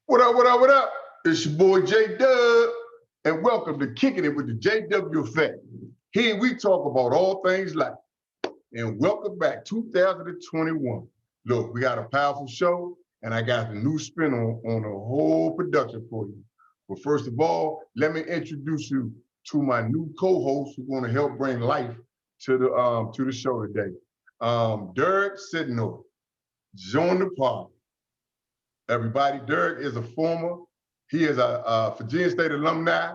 What up, what up, what up? It's your boy J-Dub, and welcome to Kicking It with the JW Effect. Here we talk about all things life. And welcome back, 2021. Look, we got a powerful show, and I got a new spin on the whole production for you. But first of all, let me introduce you to my new co-host who's going to help bring life to the show today. Derek Sidnor, join the party. Everybody, Derek is he is a Virginia State alumni.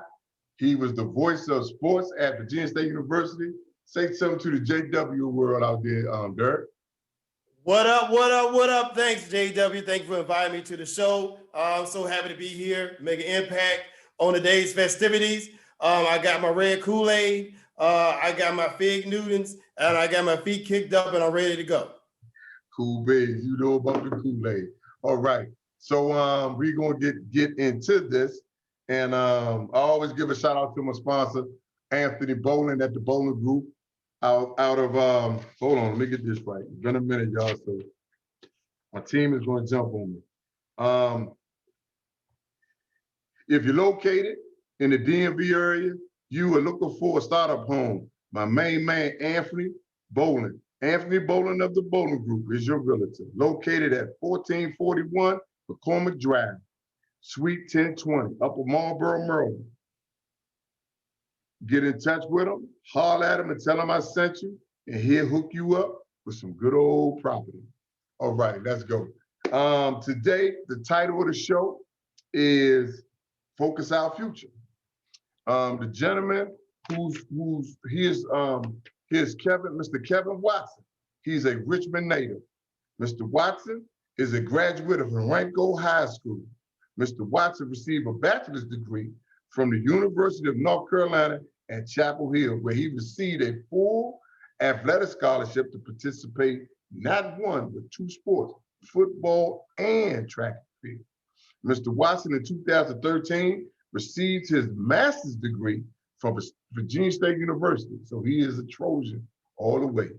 He was the voice of sports at Virginia State University. Say something to the JW world out there, Derek. What up, what up, what up? Thanks, JW. Thank you for inviting me to the show. I'm so happy to be here, make an impact on the day's festivities. I got my red Kool-Aid, I got my fig Newtons, and I got my feet kicked up, and I'm ready to go. Cool beans, you know about the Kool-Aid. All right, so we're gonna get into this, and I always give a shout out to my sponsor, Anthony Bowling at the Bowling Group, out of hold on, let me get this right. It's been a minute, y'all, so my team is gonna jump on me. If you're located in the DMV area, you are looking for a startup home, my main man, Anthony Bowling of the Bowling Group is your realtor, located at 1441 McCormick Drive, Suite 1020, Upper Marlboro, Maryland. Get in touch with him, holler at him and tell him I sent you, and he'll hook you up with some good old property. All right, let's go. Today, the title of the show is Focus Our Future. The gentleman here's Mr. Kevin Watson. He's a Richmond native. Mr. Watson is a graduate of Ranko High School. Mr. Watson received a bachelor's degree from the University of North Carolina at Chapel Hill, where he received a full athletic scholarship to participate not one, but two sports, football and track and field. Mr. Watson in 2013 received his master's degree from Virginia State University. So he is a Trojan all the way.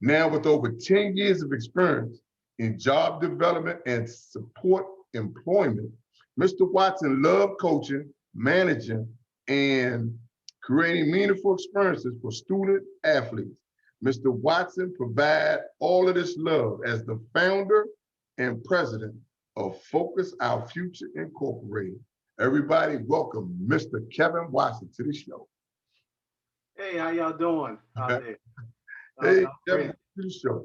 Now with over 10 years of experience in job development and support employment, Mr. Watson loved coaching, managing, and creating meaningful experiences for student athletes. Mr. Watson provides all of this love as the founder and president of Focus Our Future Incorporated. Everybody welcome Mr. Kevin Watson to the show. Hey, how y'all doing out there? Hey, Kevin, to the show.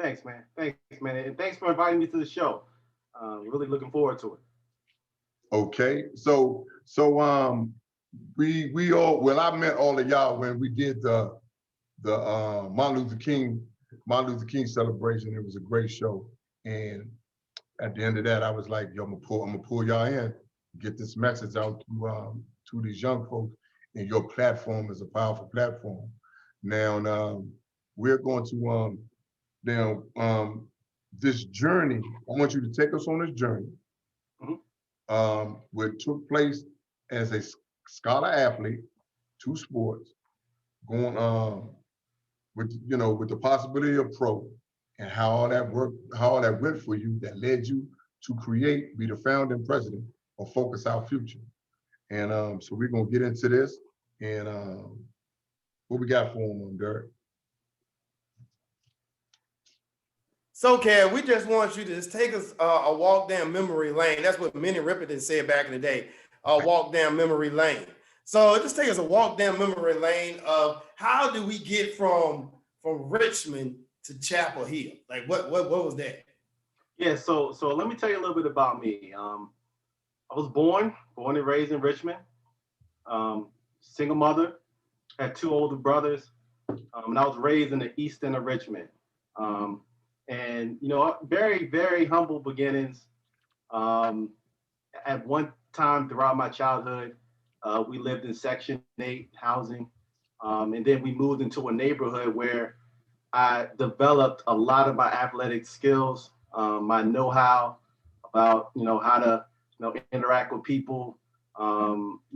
Thanks, man. Thanks, man. And thanks for inviting me to the show. Really looking forward to it. Okay, so we all, well, I met all of y'all when we did the Martin Luther King celebration. It was a great show, and at the end of that, I was like, yo, I'm gonna pull y'all in, get this message out to these young folks, and your platform is a powerful platform. Now, we're going to this journey. I want you to take us on this journey. What took place as a scholar athlete, two sports, going with the possibility of pro, and how all that went for you, that led you to be the founding president of Focus Our Future. And so we're gonna get into this, and what we got for him, Derek? So, Kev, we just want you to just take us a walk down memory lane. That's what Minnie Riperton said back in the day, walk down memory lane. So just take us a walk down memory lane of how do we get from Richmond to Chapel Hill? Like what was that? Yeah, so let me tell you a little bit about me. I was born and raised in Richmond. Single mother, had two older brothers, and I was raised in the east end of Richmond. And very, very humble beginnings. At one time throughout my childhood, we lived in Section 8 housing, and then we moved into a neighborhood where I developed a lot of my athletic skills, my know-how about how to interact with people, a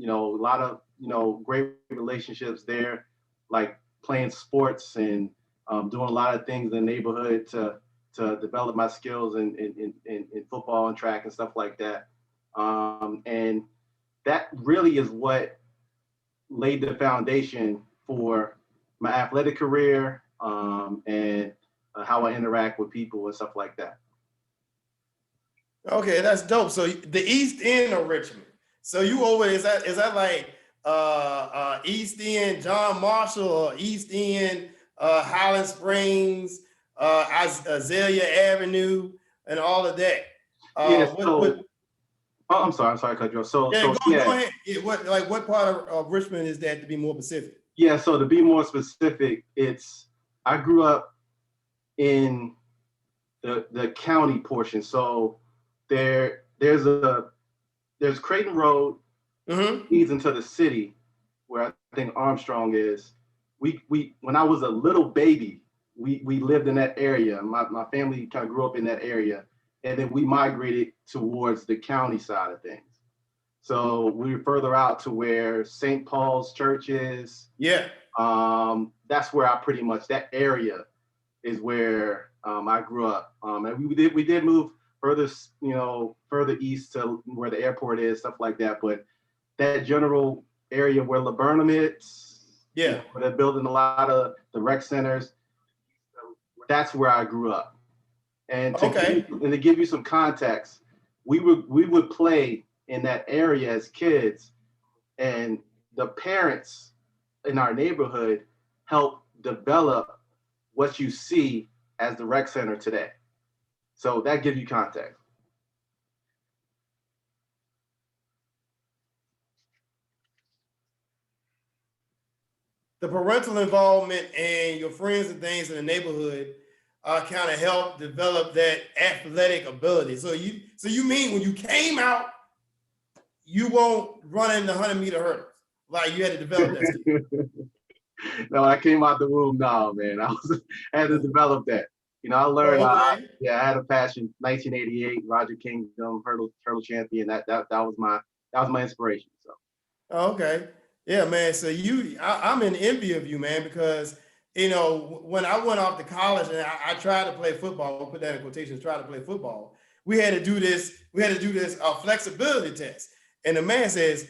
lot of great relationships there, like playing sports and doing a lot of things in the neighborhood to develop my skills in football and track and stuff like that. And that really is what laid the foundation for my athletic career, and how I interact with people and stuff like that. Okay, that's dope. So the East End of Richmond. So you over, is that like East End John Marshall, or East End Highland Springs, Azalea Avenue, and all of that? Yeah. I'm sorry to cut you off. So go ahead. Yeah, what part of Richmond is that, to be more specific? Yeah, so to be more specific, I grew up in the county portion. So there's Creighton Road, leads into the city, where I think Armstrong is. We when I was a little baby, we lived in that area. My family kind of grew up in that area, and then we migrated towards the county side of things. So we were further out to where St. Paul's Church is. Yeah. That's where that area is where I grew up. And we did move further east to where the airport is, stuff like that. But that general area where Laburnum is, yeah, where they're building a lot of the rec centers, that's where I grew up. And to give you some context, we would play in that area as kids, and the parents in our neighborhood help develop what you see as the rec center today. So that gives you context. The parental involvement and your friends and things in the neighborhood kind of help develop that athletic ability. So you mean when you came out, you won't run in the 100-meter hurdles? Like, you had to develop that. No, I came out the womb. No, man, I had to develop that. I learned. I had a passion. 1988, Roger Kingdom, hurdle champion. That was my inspiration. So. Okay, yeah, man. So I'm in envy of you, man, because when I went off to college and I tried to play football, we'll put that in quotations, try to play football, we had to do this flexibility test. And the man says,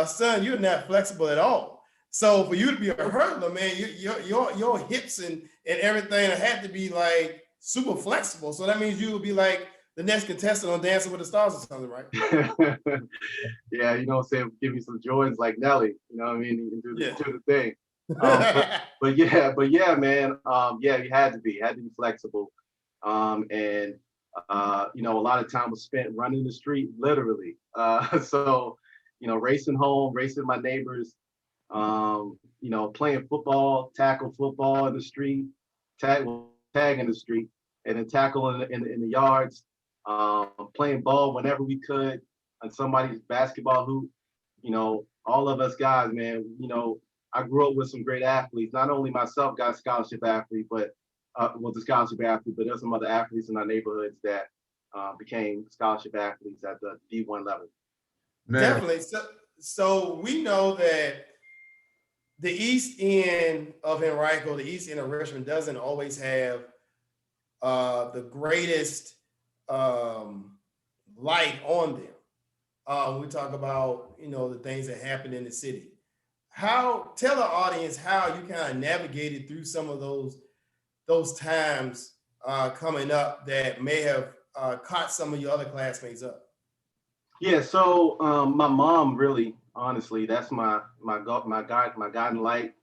son, you're not flexible at all. So for you to be a hurdler, man, your hips and everything had to be like super flexible. So that means you would be like the next contestant on Dancing with the Stars or something, right? Yeah, give me some Jordans like Nelly. You know what I mean? You can do the thing. But yeah, man. You had to be flexible. And a lot of time was spent running the street, literally. So, racing home, racing my neighbors, playing football, tackle football in the street, tag in the street, and then tackle in the yards, playing ball whenever we could on somebody's basketball hoop. All of us guys, man, I grew up with some great athletes. Not only myself got a scholarship athlete, but was a scholarship athlete, but there's some other athletes in our neighborhoods that became scholarship athletes at the D1 level. Man. Definitely. So we know that the East End of Henrico, the East End of Richmond, doesn't always have the greatest light on them. We talk about the things that happen in the city. Tell the audience how you kind of navigated through some of those times coming up that may have caught some of your other classmates up. Yeah, so my mom, really, honestly, that's my guiding light.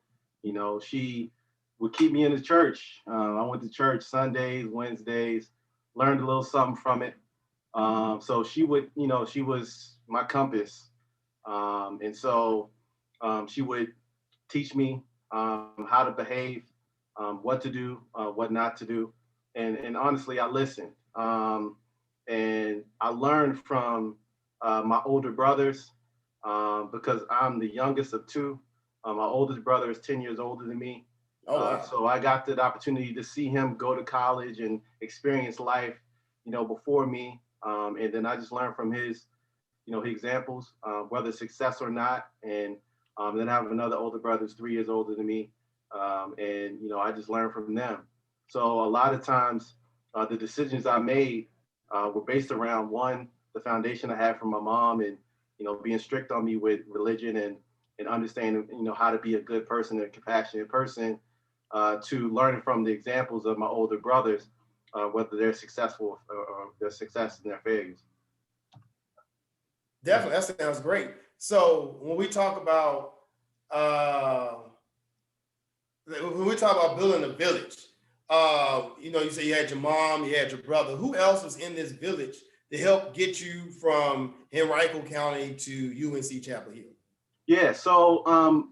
She would keep me in the church. I went to church Sundays, Wednesdays, learned a little something from it. So she was my compass. And so she would teach me how to behave, what to do, what not to do. And honestly, I listened. And I learned from my older brothers, because I'm the youngest of two. My oldest brother is 10 years older than me. Oh, wow. So I got the opportunity to see him go to college and experience life, before me. And then I just learned from his examples, whether success or not. And Then I have another older brother who's 3 years older than me. And, I just learned from them. So a lot of times, the decisions I made were based around one, the foundation I had from my mom and, being strict on me with religion and understanding, how to be a good person and a compassionate person, to learning from the examples of my older brothers, whether they're successful or their success and their failures. Definitely, that sounds great. So uh, when we talk about building a village, you say you had your mom, you had your brother. Who else was in this village to help get you from Henrico County to UNC Chapel Hill? Yeah, so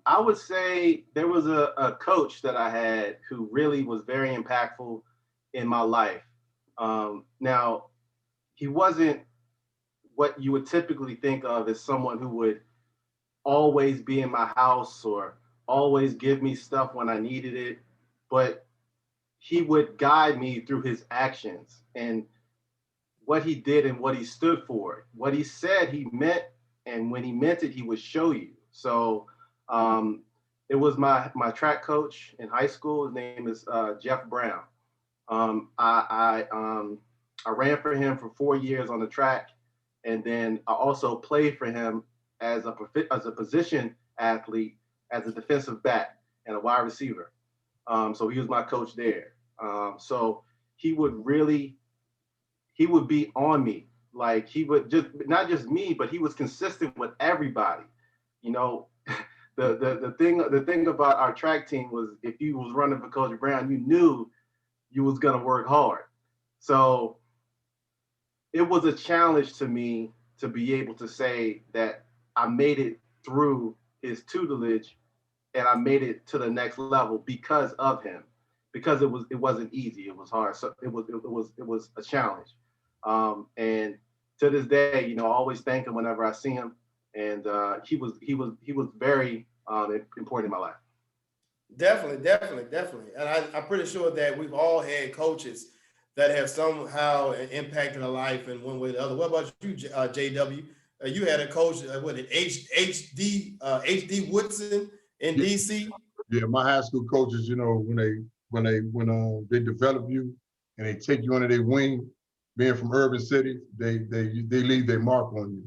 I would say there was a coach that I had who really was very impactful in my life. Now, he wasn't what you would typically think of as someone who would always be in my house or always give me stuff when I needed it, but he would guide me through his actions and what he did and what he stood for. What he said, he meant, and when he meant it, he would show you. So it was my track coach in high school. His name is Jeff Brown. I ran for him for 4 years on the track, and then I also played for him as a position athlete, as a defensive back and a wide receiver. So he was my coach there. So he would be on me. Like he would just, not just me, but he was consistent with everybody. You know, the thing about our track team was if you was running for Coach Brown, you knew you was gonna work hard. So it was a challenge to me to be able to say that I made it through his tutelage and I made it to the next level because of him. Because it wasn't easy. It was hard. So it was a challenge. And to this day, I always thank him whenever I see him. And he was very important in my life. Definitely. And I'm pretty sure that we've all had coaches that have somehow impacted our life in one way or the other. What about you, JW? You had a coach, what, HD Woodson in Yeah, DC? yeah, my high school coaches, when they develop you and they take you under their wing, being from urban cities, they leave their mark on you.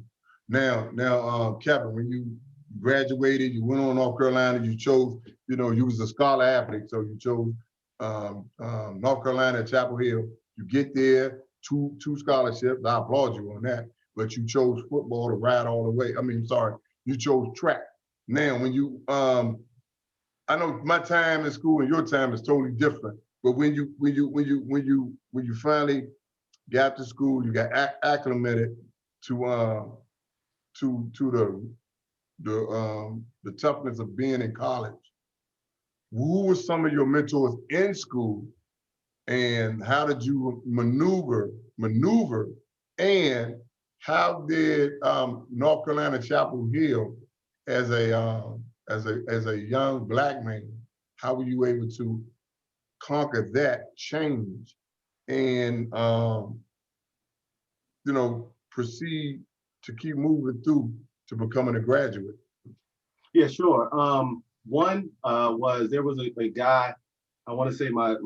Now, Kevin, when you graduated, you went on North Carolina, you chose, you was a scholar athlete, so you chose North Carolina, Chapel Hill. You get there, two scholarships. I applaud you on that. But you chose football to ride all the way. I mean, sorry, you chose track. Now, when you I know my time in school and your time is totally different. But when you finally got to school, you got acclimated to the toughness of being in college. Who were some of your mentors in school, and how did you maneuver, and how did North Carolina Chapel Hill, as a young Black man, how were you able to conquer that change and proceed to keep moving through to becoming a graduate? Yeah, sure. One was there was a guy, I want to say my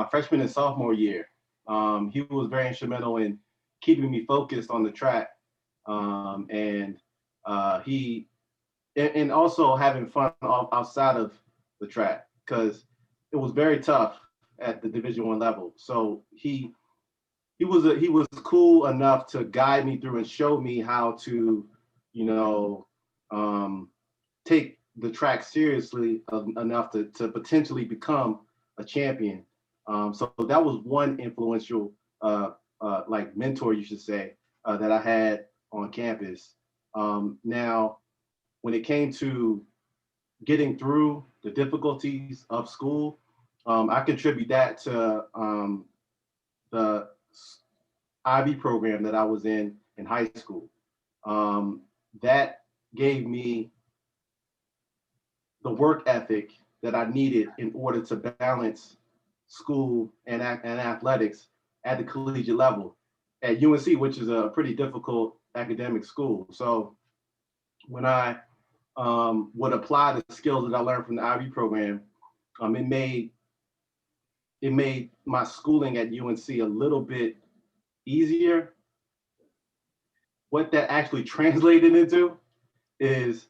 freshman and sophomore year. He was very instrumental in keeping me focused on the track, and he and also having fun outside of the track because it was very tough at the Division I level. So he was cool enough to guide me through and show me how to, take the track seriously enough to potentially become a champion. So that was one influential like mentor, you should say, that I had on campus. Now, when it came to getting through the difficulties of school, I contribute that to the IB program that I was in high school. That gave me the work ethic that I needed in order to balance school and athletics at the collegiate level at UNC, which is a pretty difficult academic school. So when I would apply the skills that I learned from the IB program, it made my schooling at UNC a little bit easier. What that actually translated into is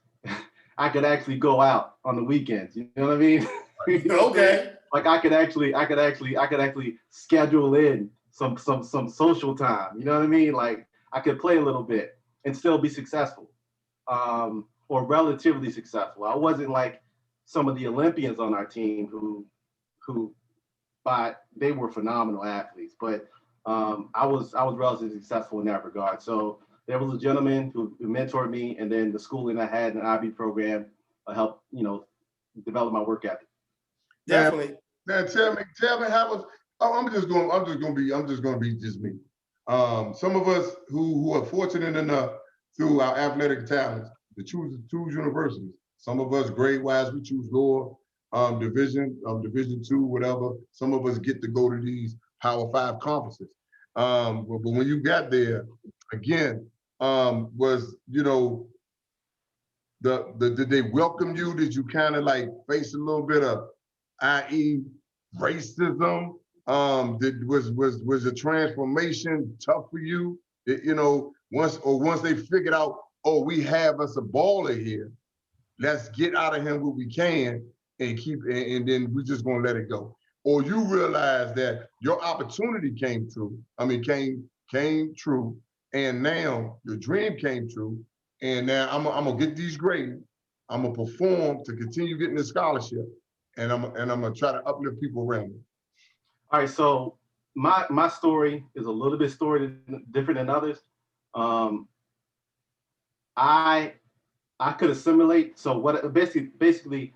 I could actually go out on the weekends. You know what I mean? Okay. Like I could actually schedule in some social time. You know what I mean? Like I could play a little bit and still be successful, or relatively successful. I wasn't like some of the Olympians on our team who but they were phenomenal athletes. But I was relatively successful in that regard. So there was a gentleman who mentored me, and then the schooling I had in the IB program helped, develop my work ethic. Definitely. Now tell me how was. Oh, I'm just gonna be just me. Some of us who are fortunate enough through our athletic talents to choose universities. Some of us grade wise we choose lower division 2, whatever. Some of us get to go to these Power 5 conferences. But when you got there, again, was did they welcome you? Did you kind of like face a little bit of, i.e., racism? Was the transformation tough for you? Once they figured out, oh, we have us a baller here, let's get out of him what we can and and then we're just gonna let it go. Or you realize that your opportunity came true. I mean, came true, and now your dream came true, and now I'm gonna get these grades. I'm gonna perform to continue getting the scholarship, and I'm gonna try to uplift people around me. All right, so my story is a little bit different than others. I could assimilate. So what basically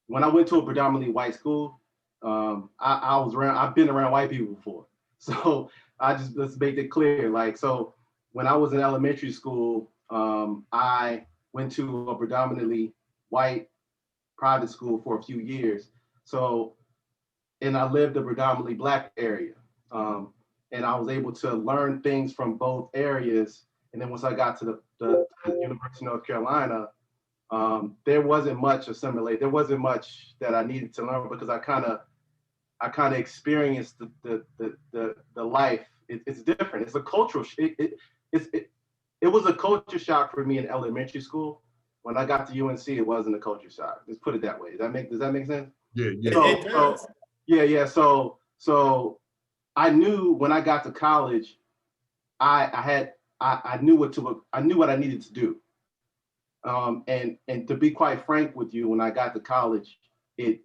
when I went to a predominantly white school, I've been around white people before. So let's make it clear. Like, so when I was in elementary school, I went to a predominantly white private school for a few years. So, and I lived a predominantly Black area. And I was able to learn things from both areas. And then once I got to the University of North Carolina, there wasn't much assimilate. There wasn't much that I needed to learn because I kind of experienced the life. It's different. It's a cultural. It was a culture shock for me in elementary school. When I got to UNC, it wasn't a culture shock. Let's put it that way. Does that make sense? Yeah. It does. Yeah. So I knew when I got to college, I knew what I needed to do. And to be quite frank with you, when I got to college, it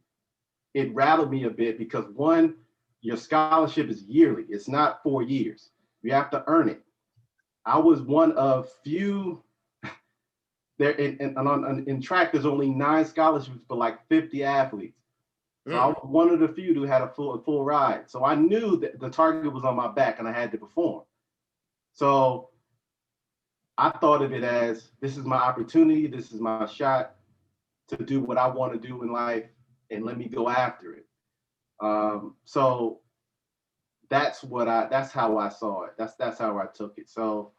rattled me a bit because one, your scholarship is yearly. It's not 4 years. You have to earn it. I was one of few there in track. There's only 9 scholarships for like 50 athletes. So I was one of the few who had a full ride. So I knew that the target was on my back and I had to perform. So I thought of it as, this is my opportunity, this is my shot to do what I want to do in life, and let me go after it. So that's how I saw it. That's how I took it. So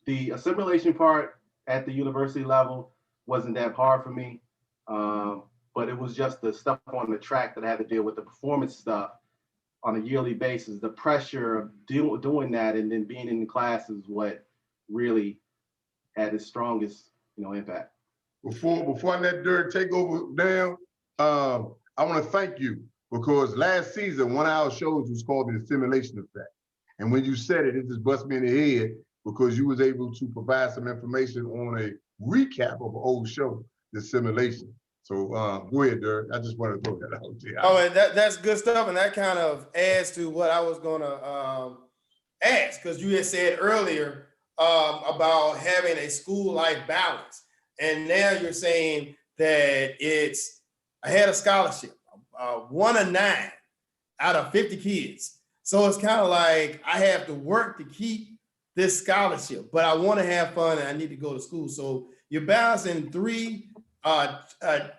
the assimilation part at the university level wasn't that hard for me, but it was just the stuff on the track that I had to deal with, the performance stuff on a yearly basis. The pressure of doing that and then being in the class is what really had the strongest, impact. Before I let Derek take over now, I want to thank you because last season, one of our shows was called The Assimilation Effect. And when you said it just busted me in the head because you was able to provide some information on a recap of an old show, The Assimilation. So go ahead, Derek. I just want to throw that out there. Oh, and that's good stuff. And that kind of adds to what I was going to ask, because you had said earlier about having a school life balance. And now you're saying that I had a scholarship, 1 of 9 out of 50 kids. So it's kind of like I have to work to keep this scholarship, but I want to have fun and I need to go to school. So you're balancing 3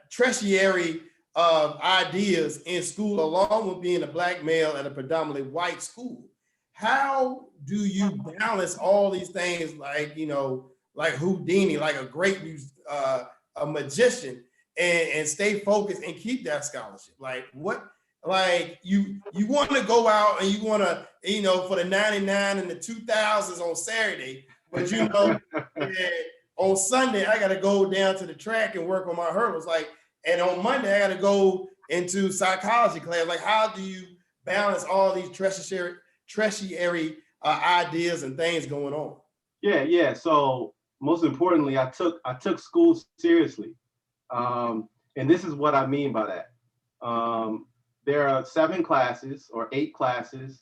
tertiary ideas in school, along with being a Black male at a predominantly white school. How do you balance all these things, like, like Houdini, like a magician, and stay focused and keep that scholarship? Like what? Like you want to go out and you want to, for the 99 and the 2000s on Saturday, but on Sunday I got to go down to the track and work on my hurdles. Like, and on Monday I got to go into psychology class. Like, how do you balance all these tertiary ideas and things going on? Yeah. So most importantly, I took school seriously, and this is what I mean by that. There are 7 classes or 8 classes,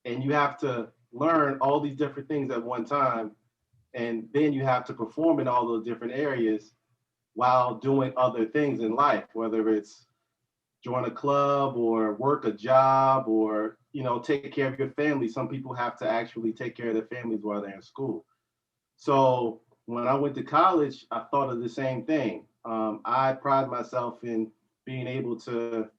and you have to learn all these different things at one time, and then you have to perform in all those different areas while doing other things in life, whether it's join a club or work a job or take care of your family. Some people have to actually take care of their families while they're in school. So when I went to college, I thought of the same thing. I pride myself in being able to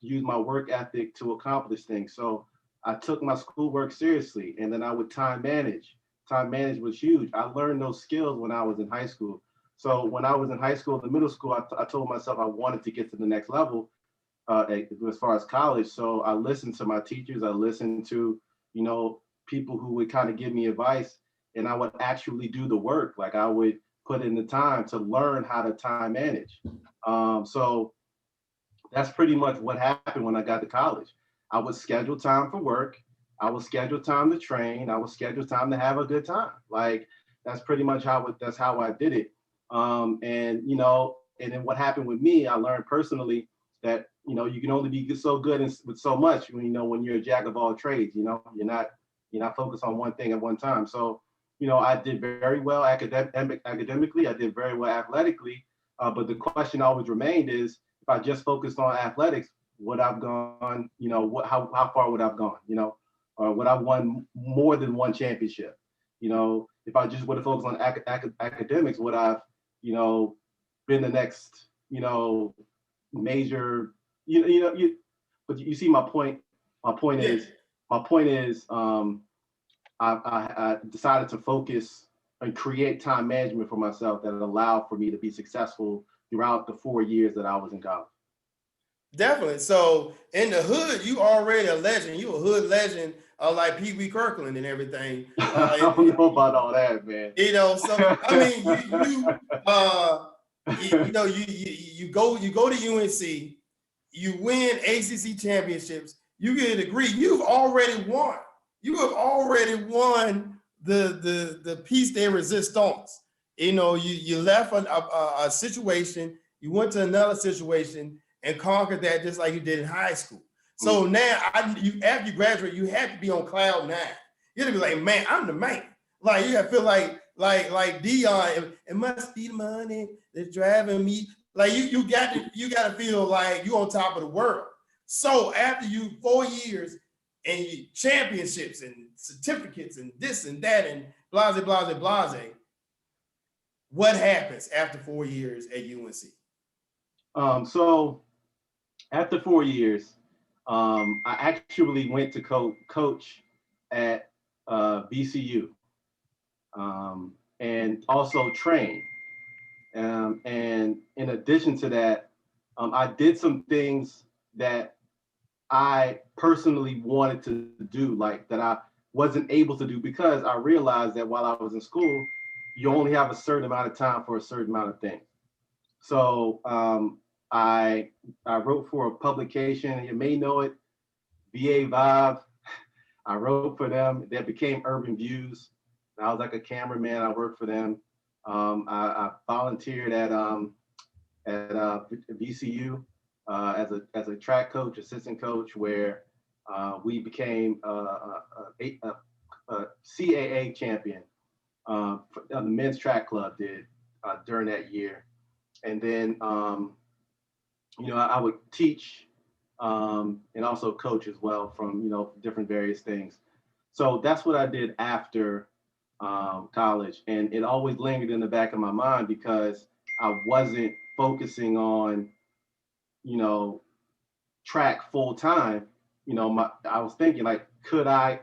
use my work ethic to accomplish things. So I took my schoolwork seriously, and then I would time manage. Time management was huge. I learned those skills when I was in high school. So when I was in high school, the middle school, I told myself I wanted to get to the next level as far as college. So I listened to my teachers. I listened to, people who would kind of give me advice, and I would actually do the work. Like I would put in the time to learn how to time manage. So that's pretty much what happened when I got to college. I would schedule time for work. I would schedule time to train. I would schedule time to have a good time. Like that's pretty much that's how I did it. And then what happened with me, I learned personally that, you can only be so good with so much when you're a jack of all trades. You're not focused on one thing at one time. So, I did very well academically. I did very well athletically. But the question always remained is, if I just focused on athletics, would I've gone, how far would I've gone, or would I won more than one championship? If I just would have focused on academics, would I've, been the next, major, but you see my point. My point is, I decided to focus and create time management for myself that allowed for me to be successful throughout the 4 years that I was in college. Definitely. So in the hood, you already a legend. You a hood legend, like Pee Wee Kirkland and everything. I don't know about all that, man. So I mean, you go to UNC, you win ACC championships, you get a degree. You've already won. You have already won the piece de resistance. You left a situation, you went to another situation and conquered that just like you did in high school. So now, after you graduate, you have to be on cloud 9. You have to be like, man, I'm the man. Like you have to feel like Dion. It must be the money that's driving me. Like you got to feel like you on top of the world. So after you 4 years and you championships and certificates and this and that and blase, blase, blase, what happens after 4 years at UNC? So after 4 years, I actually went to coach at VCU, and also train. And in addition to that, I did some things that I personally wanted to do, like that I wasn't able to do because I realized that while I was in school, you only have a certain amount of time for a certain amount of things. So I wrote for a publication, you may know it, VA Vibe. I wrote for them. That became Urban Views. I was like a cameraman. I worked for them. I volunteered at VCU as a track coach, assistant coach, where we became a CAA champion. The men's track club did during that year, and then I would teach and also coach as well from different various things. So that's what I did after college, and it always lingered in the back of my mind because I wasn't focusing on track full time. I was thinking, like, could I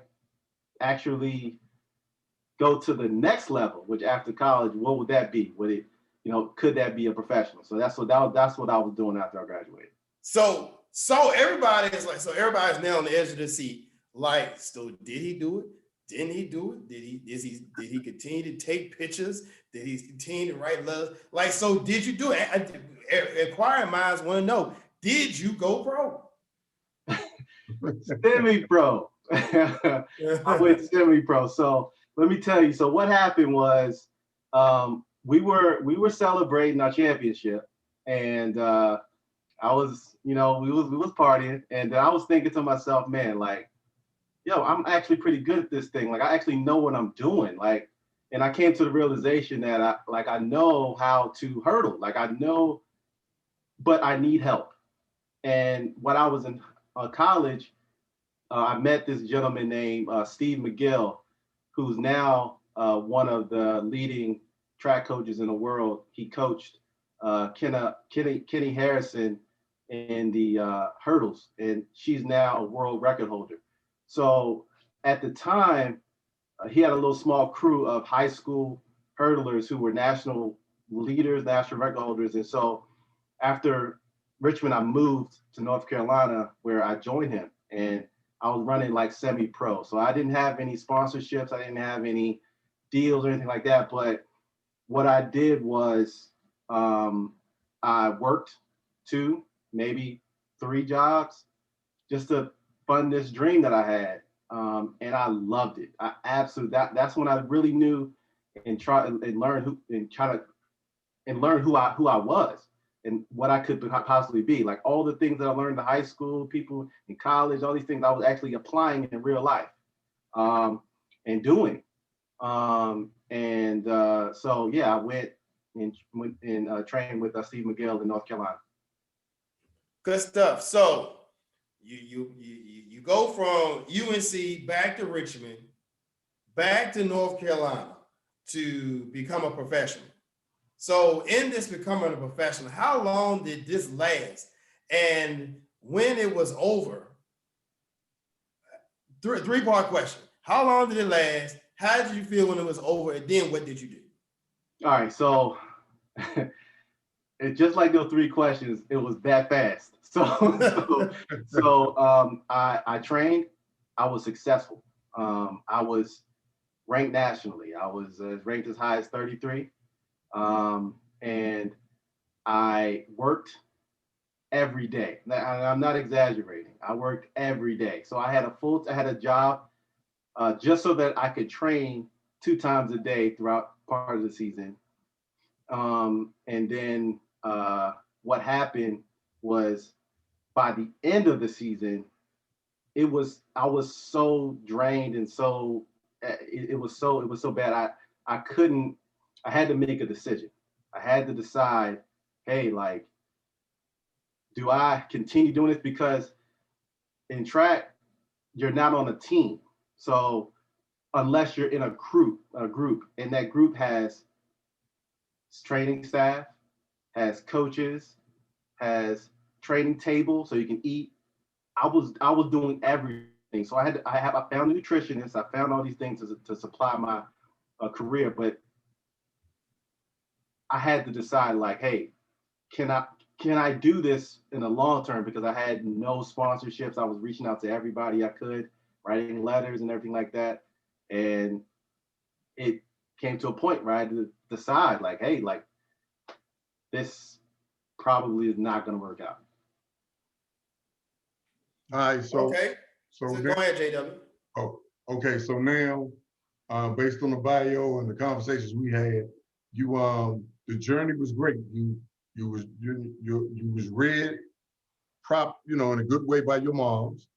actually go to the next level, which after college, what would that be? Would it, could that be a professional? So that's what I was doing after I graduated. So everybody's now on the edge of the seat. Like, so did he do it? Didn't he do it? Did he continue to take pictures? Did he continue to write letters? Like, so did you do it? Inquiring minds want to know, did you go pro? Semi-pro. I went semi-pro. So let me tell you. So what happened was, we were celebrating our championship, and I was, we was partying, and I was thinking to myself, man, like, yo, I'm actually pretty good at this thing. Like, I actually know what I'm doing. Like, and I came to the realization that I know how to hurdle. Like, I know, but I need help. And when I was in college, I met this gentleman named Steve McGill, who's now one of the leading track coaches in the world. He coached Kenny Harrison in the hurdles, and she's now a world record holder. So at the time, he had a little small crew of high school hurdlers who were national leaders, national record holders. And so after Richmond, I moved to North Carolina, where I joined him, and I was running like semi-pro. So I didn't have any sponsorships. I didn't have any deals or anything like that. But what I did was I worked 2, maybe 3 jobs just to fund this dream that I had. And I loved it. I absolutely, that's when I really knew and learn who I was and what I could possibly be. Like, all the things that I learned in high school, people in college, all these things I was actually applying in real life, and doing. So yeah, I went and trained with Steve McGill in North Carolina. Good stuff. So you go from UNC back to Richmond, back to North Carolina to become a professional. So in this becoming a professional, how long did this last? And when it was over, three-part question. How long did it last? How did you feel when it was over? And then what did you do? All right, so it's just like those 3 questions, it was that fast. I trained, I was successful. I was ranked nationally. I was ranked as high as 33. And I worked every day. I'm not exaggerating. I worked every day. So I had a job just so that I could train 2 times a day throughout part of the season. And then what happened was, by the end of the season, I was so drained and so it was so bad. I had to make a decision. I had to decide, hey, like, do I continue doing this? Because in track, you're not on a team. So unless you're in a group, and that group has training staff, has coaches, has training table so you can eat. I was doing everything. So I found a nutritionist. I found all these things to supply my career, but I had to decide, like, hey, can I do this in the long term? Because I had no sponsorships. I was reaching out to everybody I could, writing letters and everything like that. And it came to a point where I had to decide, like, hey, like, this probably is not going to work out. All right, so okay. So now, go ahead, JW. Oh, okay. So now, based on the bio and the conversations we had, the journey was great. You was read, in a good way by your moms.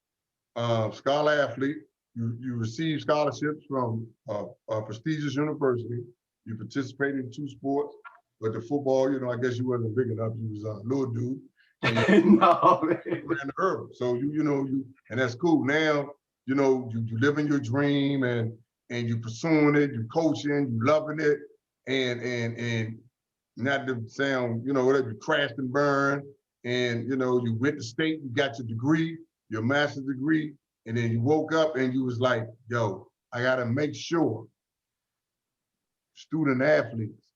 Scholar athlete. You received scholarships from a prestigious university. You participated in 2 sports, but the football, I guess you wasn't big enough. You was a little dude. No, ran the urban. So and that's cool. Now, you living your dream and you pursuing it, you coaching, you loving it, and not to sound, whatever, you crashed and burned, and you went to state, you got your degree, your master's degree, and then you woke up and you was like, yo, I gotta make sure student athletes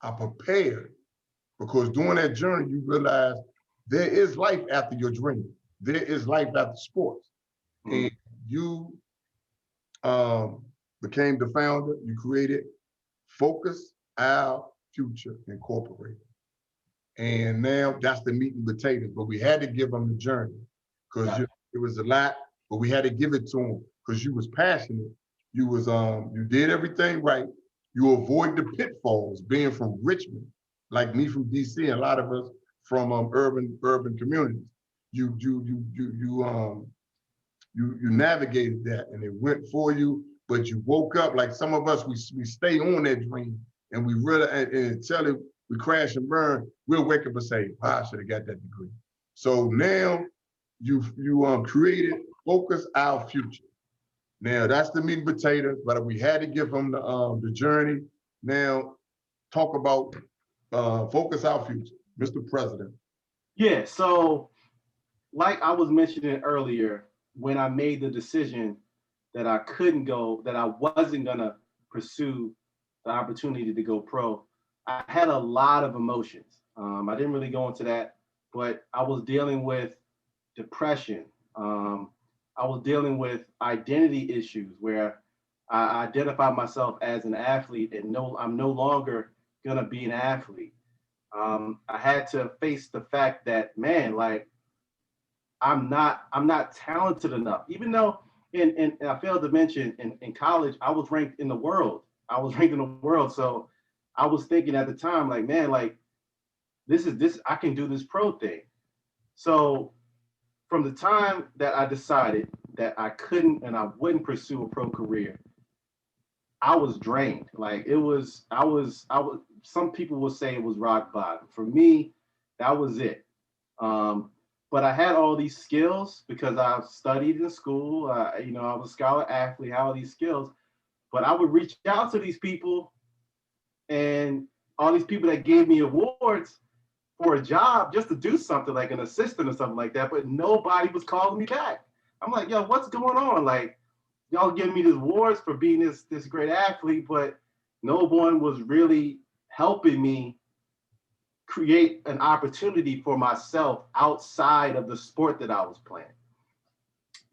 are prepared, because during that journey, you realize there is life after your dream. There is life after sports. And you became the founder, you created Focus Our Future Incorporated. And now that's the meat and potatoes, but we had to give them the journey because it was a lot, but we had to give it to them because you was passionate. You was you did everything right. You avoid the pitfalls being from Richmond, like me from DC, and a lot of us from urban communities. You navigated that and it went for you, but you woke up like some of us, we stay on that dream and we really, and until we crash and burn, we'll wake up and say, I should have got that degree. So now you created Focus Our Future. Now that's the meat and potatoes, but we had to give them the journey. Now talk about Focus Our Future, Mr. President. Yeah, so like I was mentioning earlier, when I made the decision that I couldn't go, that I wasn't gonna pursue the opportunity to go pro, I had a lot of emotions. I didn't really go into that, but I was dealing with depression. I was dealing with identity issues where I identified myself as an athlete and I'm no longer gonna be an athlete. I had to face the fact that, man, like I'm not talented enough. Even though and I failed to mention in college, I was ranked in the world. I was ranked in the world. So I was thinking at the time, like, man, like this I can do this pro thing. So from the time that I decided that I couldn't and I wouldn't pursue a pro career, I was drained. Like I was some people will say it was rock bottom. For me, that was it. But I had all these skills because I studied in school. I was a scholar athlete, had all these skills. But I would reach out to these people and all these people that gave me awards for a job just to do something like an assistant or something like that, but nobody was calling me back. I'm like, yo, what's going on? Like, y'all giving me these awards for being this great athlete, but no one was really helping me create an opportunity for myself outside of the sport that I was playing.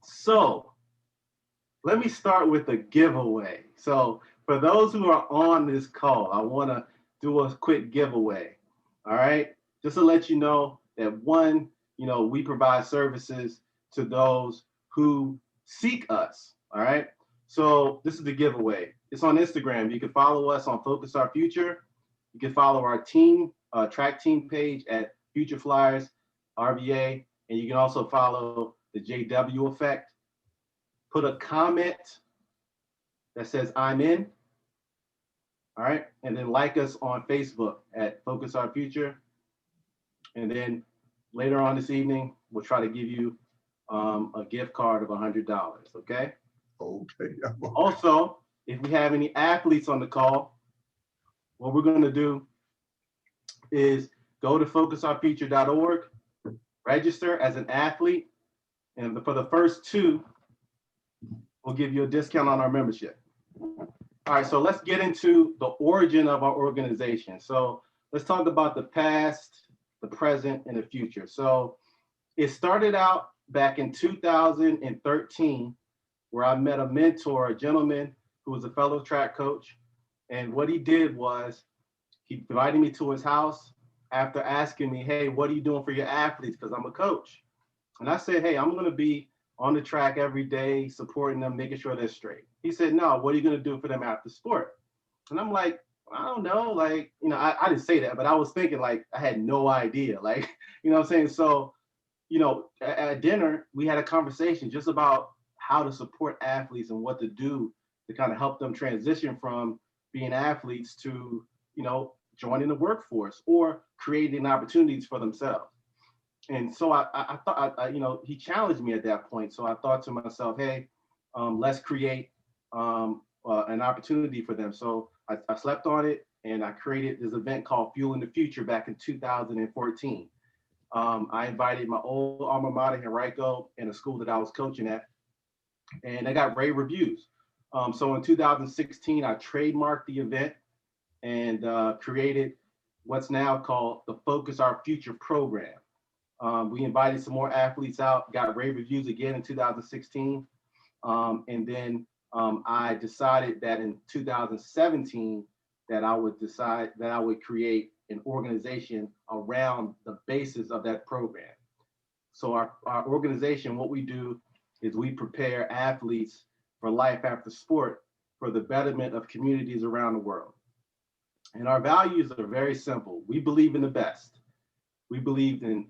So let me start with a giveaway. So for those who are on this call, I want to do a quick giveaway. All right. Just to let you know that one, we provide services to those who seek us. All right. So this is the giveaway. It's on Instagram. You can follow us on Focus Our Future. You can follow our team, track team page at Future Flyers RVA. And you can also follow the JW Effect. Put a comment that says I'm in. All right. And then like us on Facebook at Focus Our Future. And then later on this evening, we'll try to give you a gift card of $100. Okay. Okay. Also, if we have any athletes on the call, what we're going to do is go to focusourfuture.org, register as an athlete, and for the first two, we'll give you a discount on our membership. All right, so let's get into the origin of our organization. So let's talk about the past, the present, and the future. So it started out back in 2013, where I met a mentor, a gentleman who was a fellow track coach. And what he did was he invited me to his house after asking me, hey, what are you doing for your athletes? Because I'm a coach. And I said, hey, I'm going to be on the track every day, supporting them, making sure they're straight. He said, no, what are you going to do for them after sport? And I'm like, I don't know. Like, I didn't say that, but I was thinking like, I had no idea. Like, what I'm saying? So, at dinner, we had a conversation just about how to support athletes and what to do to kind of help them transition from being athletes to, joining the workforce or creating opportunities for themselves. And so I thought, he challenged me at that point. So I thought to myself, hey, let's create an opportunity for them. So I slept on it and I created this event called Fuel in the Future back in 2014. I invited my old alma mater, Henrico, and a school that I was coaching at, and I got rave reviews. So in 2016, I trademarked the event. and created what's now called the Focus Our Future program. We invited some more athletes out, got rave reviews again in 2016. And then I decided that in 2017 that I would create an organization around the basis of that program. So our organization, what we do is we prepare athletes for life after sport for the betterment of communities around the world. And our values are very simple. We believe in the best. We believe in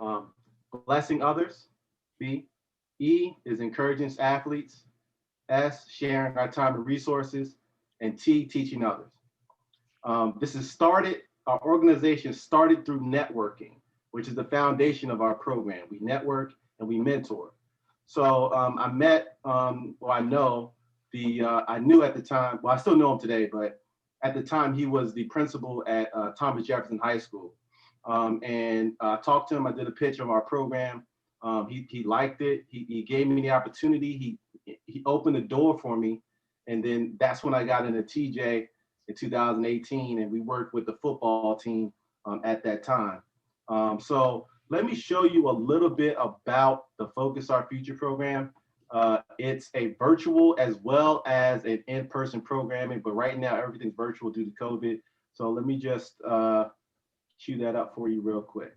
blessing others. B, E is encouraging athletes. S, sharing our time and resources. And T, teaching others. Our organization started through networking, which is the foundation of our program. We network and we mentor. So I knew at the time, well, I still know him today, but at the time he was the principal at Thomas Jefferson High School. And I talked to him, I did a pitch of our program. He liked it, he gave me the opportunity, he opened the door for me. And then that's when I got into TJ in 2018, and we worked with the football team at that time. So let me show you a little bit about the Focus Our Future program. It's a virtual as well as an in-person programming, but right now everything's virtual due to COVID. So let me just cue that up for you real quick.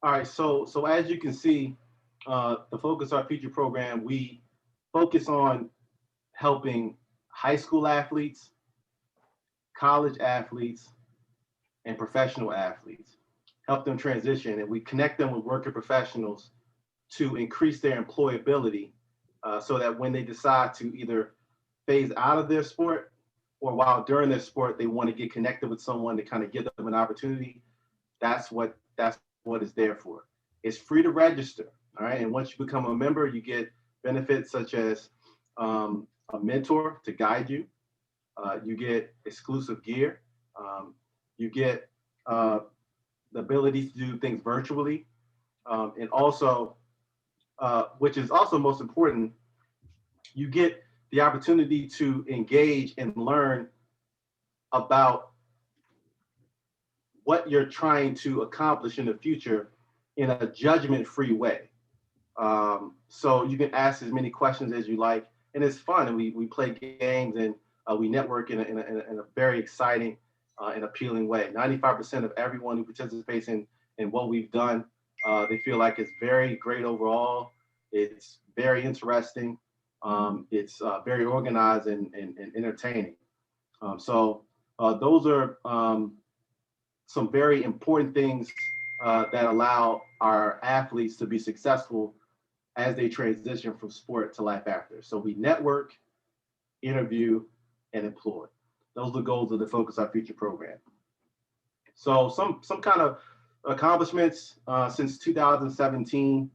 All right, so as you can see, the Focus Our Future program, we focus on helping high school athletes, college athletes, and professional athletes, help them transition, and we connect them with working professionals to increase their employability so that when they decide to either phase out of their sport or while during their sport, they want to get connected with someone to kind of give them an opportunity. That's what it's there for. It's free to register, all right? And once you become a member, you get benefits such as a mentor to guide you. You get exclusive gear. You get the ability to do things virtually. And also, which is also most important, you get the opportunity to engage and learn about what you're trying to accomplish in the future in a judgment-free way. So you can ask as many questions as you like, and it's fun. And we play games and we network in a very exciting and appealing way. 95% of everyone who participates in what we've done, they feel like it's very great overall. It's very interesting. It's very organized and entertaining. So those are some very important things that allow our athletes to be successful as they transition from sport to life after. So we network, interview, and employ. Those are the goals of the Focus Our Future program. So some kind of accomplishments since 2017.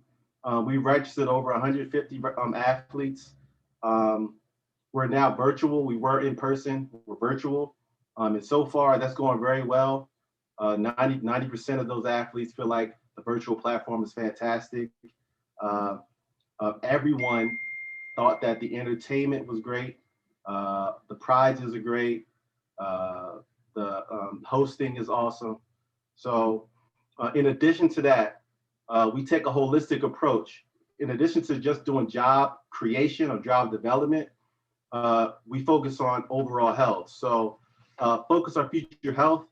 We registered over 150 athletes. We're now virtual. We were in person, we're virtual. And so far that's going very well. 90% of those athletes feel like the virtual platform is fantastic. Everyone thought that the entertainment was great. The prizes are great. The hosting is awesome. So in addition to that, we take a holistic approach. In addition to just doing job creation or job development, we focus on overall health. So Focus Our Future Health.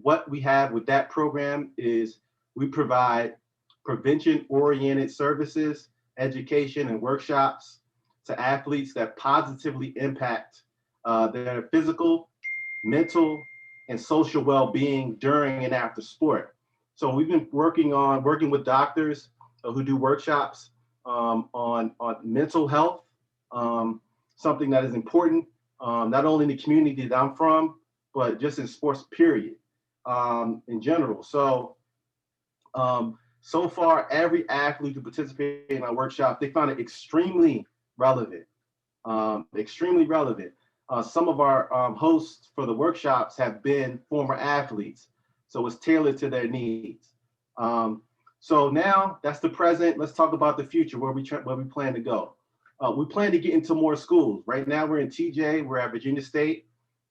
What we have with that program is we provide prevention-oriented services, education, and workshops to athletes that positively impact their physical, mental, and social well-being during and after sport. So we've been working with doctors who do workshops on mental health, something that is important, not only in the community that I'm from, but just in sports period, in general. So, so far, every athlete who participated in our workshop, they found it extremely relevant, extremely relevant. Some of our hosts for the workshops have been former athletes, so it's tailored to their needs. So now that's the present. Let's talk about the future, where we plan to go. We plan to get into more schools. Right now we're in TJ, we're at Virginia State,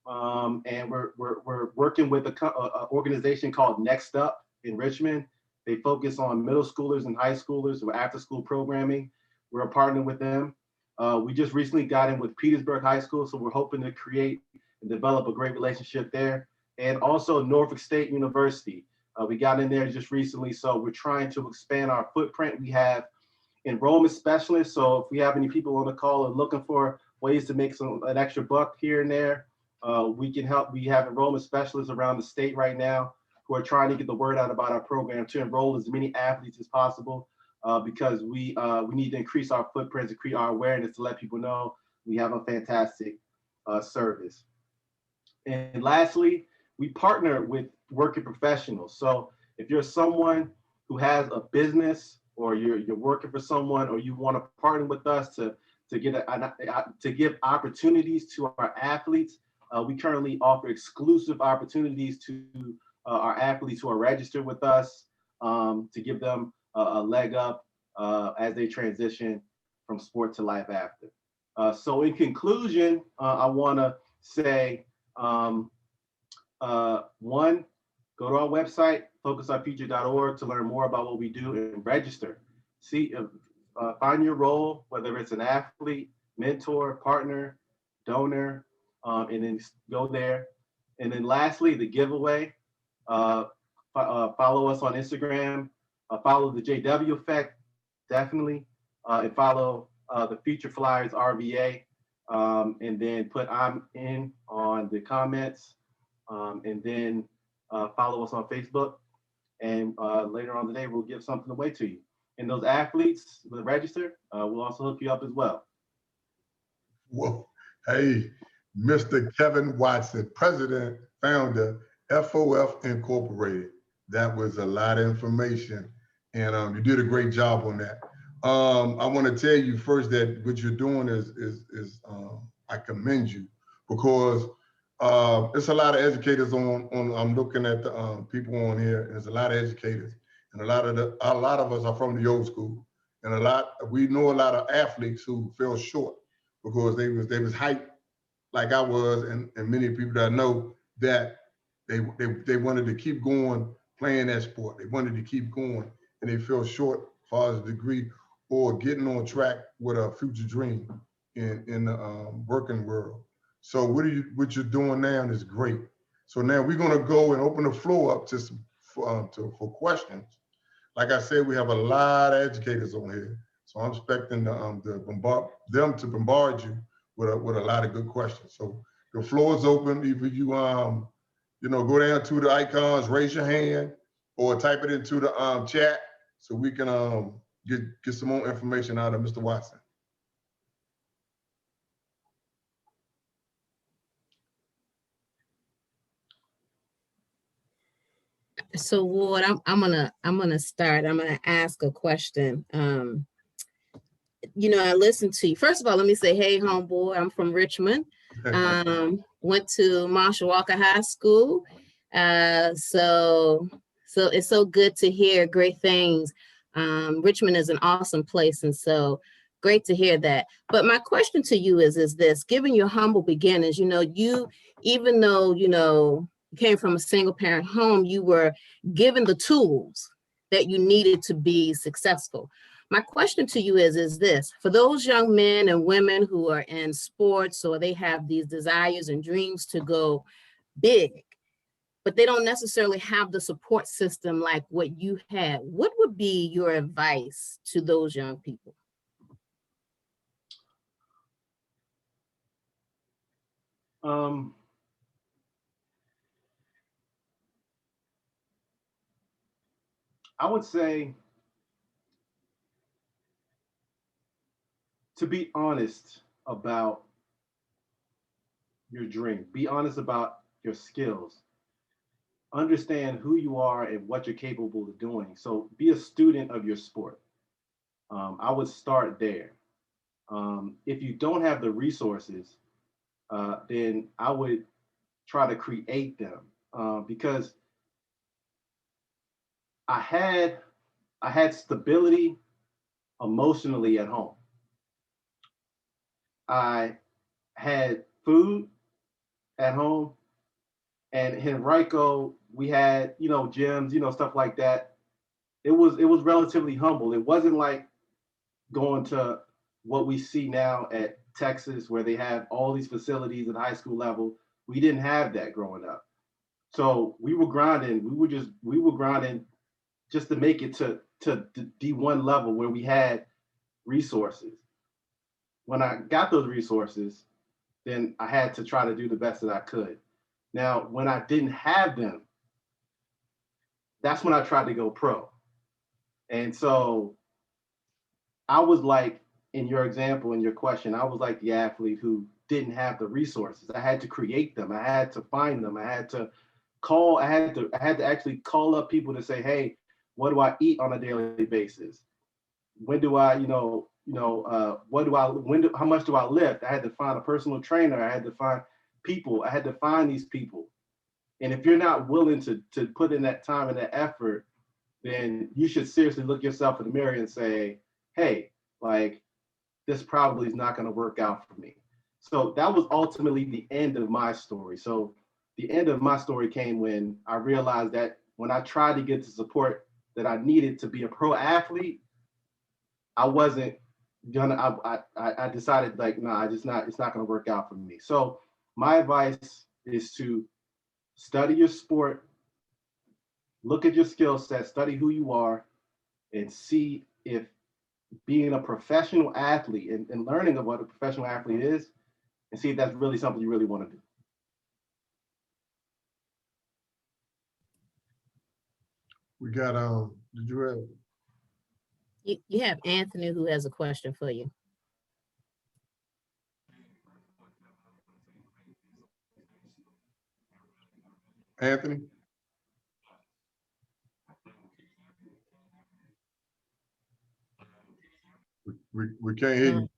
and we're working with an organization called Next Up in Richmond. They focus on middle schoolers and high schoolers with after school programming. We're a partner with them. We just recently got in with Petersburg High School, so we're hoping to create and develop a great relationship there. And also Norfolk State University. We got in there just recently, so we're trying to expand our footprint. We have enrollment specialists, so if we have any people on the call and looking for ways to make an extra buck here and there, we can help. We have enrollment specialists around the state right now who are trying to get the word out about our program to enroll as many athletes as possible, because we need to increase our footprint, to create our awareness, to let people know we have a fantastic service. And lastly, we partner with working professionals. So if you're someone who has a business, or you're working for someone, or you want to partner with us to give opportunities to our athletes, we currently offer exclusive opportunities to our athletes who are registered with us, to give them a leg up as they transition from sport to life after. So in conclusion, I want to say, one, go to our website, focusourfuture.org, to learn more about what we do and register. See, find your role, whether it's an athlete, mentor, partner, donor, and then go there. And then lastly, the giveaway. Follow us on Instagram. Follow the JW Effect, definitely, and follow the Future Flyers RVA, and then put "I'm in" on the comments, and then follow us on Facebook. And later on today, we'll give something away to you. And those athletes that register, we'll also hook you up as well. Whoa. Hey, Mr. Kevin Watson, president, founder, FOF Incorporated. That was a lot of information, and you did a great job on that. I want to tell you first that what you're doing is I commend you because it's a lot of educators on. I'm looking at the people on here. And there's a lot of educators, and a lot of us are from the old school, and we know a lot of athletes who fell short because they was hyped like I was, and many people that I know that they wanted to keep going playing that sport. They wanted to keep going, and they fell short as far as a degree or getting on track with a future dream in the working world. So what you're doing now is great. So now we're gonna go and open the floor up to for questions. Like I said, we have a lot of educators on here, so I'm expecting them to bombard you with a lot of good questions. So the floor is open. Either you know, go down to the icons, raise your hand, or type it into the chat so we can get some more information out of Mr. Watson. So Ward, I'm gonna start. I'm gonna ask a question. You know, I listened to you. First of all, let me say, hey, homeboy, I'm from Richmond. Went to Marshall Walker High School. So it's so good to hear great things. Richmond is an awesome place, and so great to hear that. But my question to you is this: given your humble beginnings, you know, even though you came from a single parent home, you were given the tools that you needed to be successful. My question to you is this: for those young men and women who are in sports or they have these desires and dreams to go big, but they don't necessarily have the support system like what you had, what would be your advice to those young people? I would say to be honest about your dream, be honest about your skills, understand who you are and what you're capable of doing. So be a student of your sport. I would start there. If you don't have the resources, then I would try to create them because I had stability emotionally at home. I had food at home, and in Henrico we had gyms, stuff like that. It was relatively humble. It wasn't like going to what we see now at Texas, where they have all these facilities at high school level. We didn't have that growing up. So we were grinding. We were grinding just to make it to D1 level where we had resources. When I got those resources, then I had to try to do the best that I could. Now, when I didn't have them, that's when I tried to go pro. And so I was like, in your example, in your question, I was like the athlete who didn't have the resources. I had to create them. I had to find them. I had to actually call up people to say, hey, what do I eat on a daily basis? When do I, how much do I lift? I had to find a personal trainer. I had to find people. I had to find these people. And if you're not willing to put in that time and that effort, then you should seriously look yourself in the mirror and say, hey, like, this probably is not going to work out for me. So that was ultimately the end of my story. So the end of my story came when I realized that when I tried to get the support that I needed to be a pro athlete, I wasn't gonna, I decided like, no, it's not gonna work out for me. So my advice is to study your sport, look at your skill set, study who you are, and see if being a professional athlete and learning of what a professional athlete is, and see if that's really something you really want to do. We got did you have? You have Anthony who has a question for you. Anthony? We can't hear you.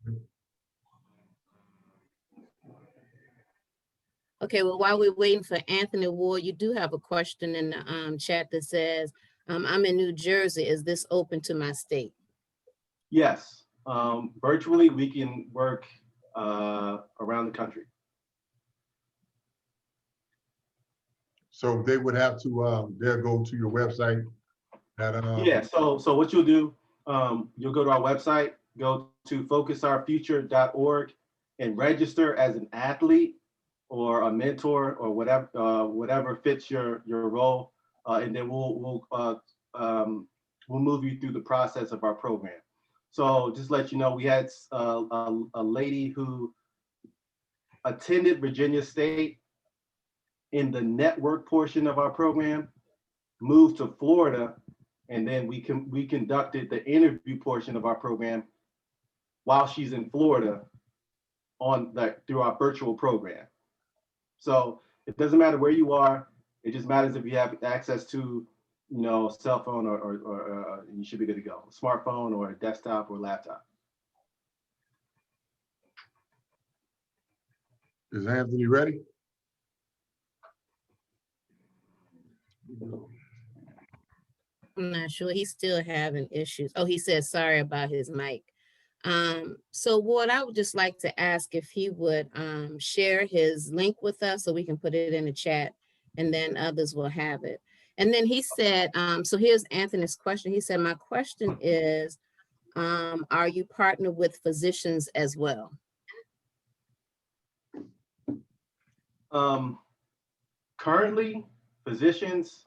Okay, well, while we're waiting for Anthony Ward, you do have a question in the chat that says, I'm in New Jersey. Is this open to my state? Yes, virtually we can work around the country. So they would have to, they'll go to your website. Yeah, so what you'll do, you'll go to our website, go to focusourfuture.org and register as an athlete or a mentor or whatever fits your role, and then we'll move you through the process of our program. So just let you know, we had a lady who attended Virginia State in the network portion of our program, moved to Florida, and then we conducted the interview portion of our program while she's in Florida through our virtual program. So it doesn't matter where you are. It just matters if you have access to, cell phone or you should be good to go. Smartphone or a desktop or laptop. Is Anthony ready? I'm not sure. He's still having issues. Oh, he said sorry about his mic. So Ward, I would just like to ask if he would share his link with us so we can put it in the chat and then others will have it. And then he said, so here's Anthony's question. He said, my question is, are you partnered with physicians as well? Currently, physicians,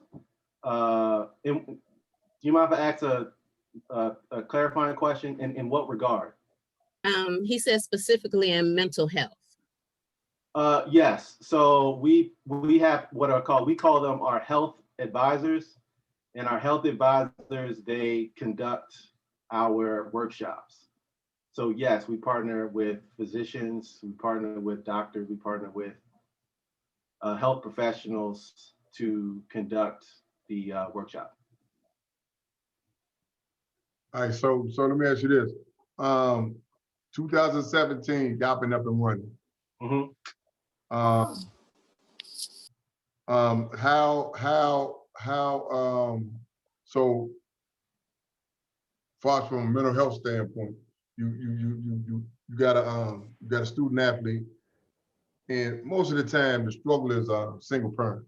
do you mind if I ask a clarifying question? In what regard? He says specifically in mental health. Yes. So we have what we call them our health advisors, and our health advisors, they conduct our workshops. So yes, we partner with physicians, we partner with doctors, we partner with health professionals to conduct the workshop. All right, so let me ask you this. 2017, y'all been up and running. Mm-hmm. So far from a mental health standpoint, you got a student athlete, and most of the time the struggle is single parent,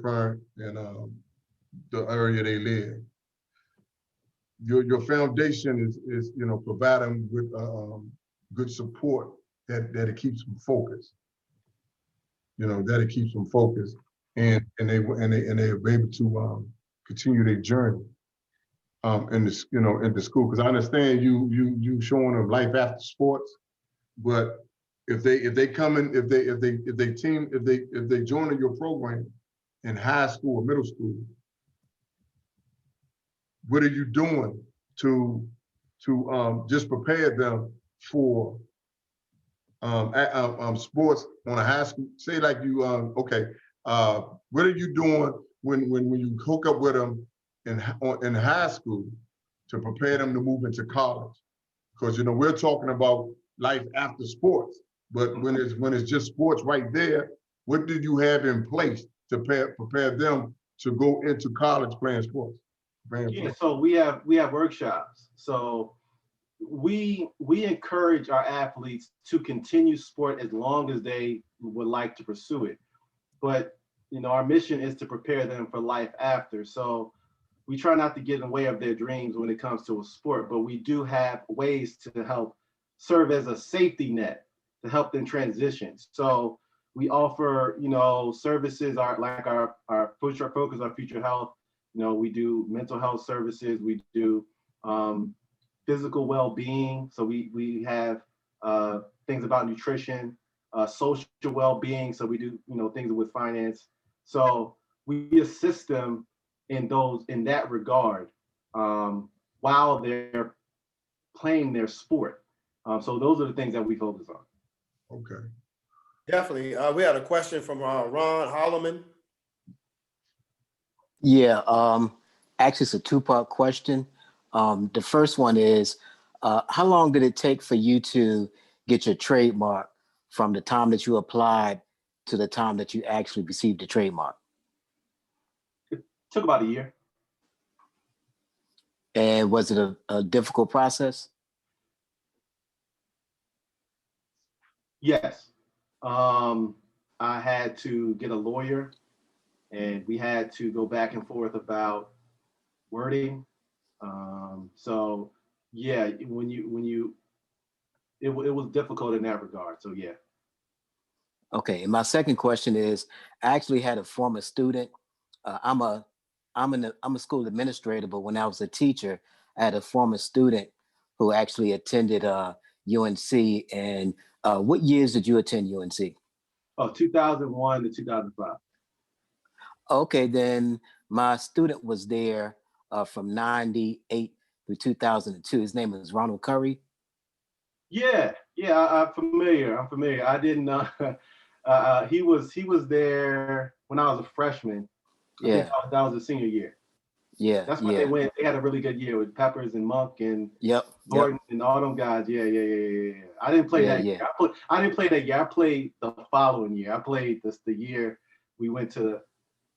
parent and the area they live. Your foundation is provide them with good support that it keeps them focused. That it keeps them focused, and they're able to continue their journey in the school. Because I understand you showing them life after sports, but if they come in, if they join in your program in high school or middle school, what are you doing to just prepare them for sports on a high school? Say like you what are you doing when you hook up with them in high school to prepare them to move into college? Because we're talking about life after sports, but when it's just sports right there, what did you have in place to prepare them to go into college playing sports? Yeah, so we have workshops. So we encourage our athletes to continue sport as long as they would like to pursue it. But our mission is to prepare them for life after. So we try not to get in the way of their dreams when it comes to a sport, but we do have ways to help serve as a safety net to help them transition. So we offer, services like our Focus Our Future Health. We do mental health services. We do physical well-being. So we have things about nutrition, social well-being. So we do things with finance. So we assist them in that regard while they're playing their sport. So those are the things that we focus on. Okay. Definitely. We had a question from Ron Holloman. Yeah, actually it's a two-part question. The first one is, How long did it take for you to get your trademark from the time that you applied to the time that you actually received the trademark? It took about a year. And was it a difficult process? Yes. I had to get a lawyer, and we had to go back and forth about wording. So yeah, it was difficult in that regard. So yeah. Okay, and my second question is, I actually had a former student. I'm a school administrator, but when I was a teacher, I had a former student who actually attended UNC. And what years did you attend UNC? Oh, 2001 to 2005. Okay, then my student was there from 98 through 2002. His name is Ronald Curry. Yeah, I'm familiar. I didn't. He was there when I was a freshman. I think that was a senior year. Yeah, that's when they went. They had a really good year with Peppers and Monk and Gordon and all them guys. Yeah. I didn't play that year. I didn't play that year. I played the following year. I played the year we went to.